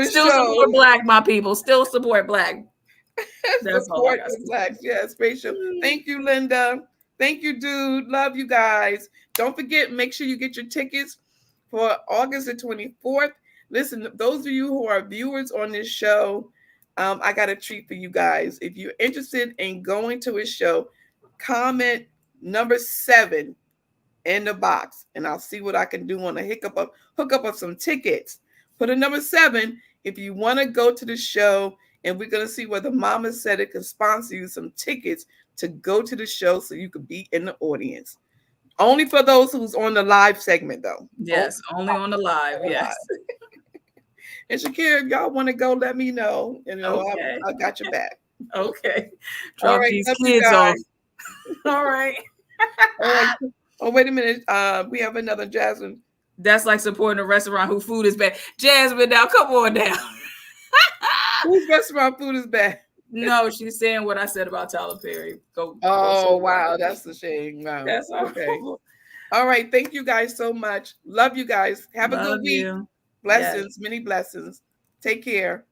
Still support Black, my people. Still support Black. Support the Blacks. Yes, Rachel. Thank you, Linda. Thank you, dude. Love you guys. Don't forget, make sure you get your tickets for August the 24th. Listen, those of you who are viewers on this show, I got a treat for you guys. If you're interested in going to a show, comment number 7 in the box, and I'll see what I can do on a hook up of some tickets. Put a number 7 if you want to go to the show, and we're going to see whether Mama Said It can sponsor you some tickets to go to the show so you could be in the audience. Only for those who's on the live segment, though. Yes, only on the live. Yes. And Shakira, if y'all want to go, let me know. You know, okay. I got your back. Okay. Drop these kids off. All right. Oh, wait a minute. We have another Jasmine. That's like supporting a restaurant whose food is bad. Jasmine, now come on down. Whose restaurant food is bad? No, she's saying what I said about Tyler Perry. Wow, that's a shame. Wow. That's okay. All right. Thank you guys so much. Love you guys. Have a Love good week. you. Blessings, many blessings. Take care.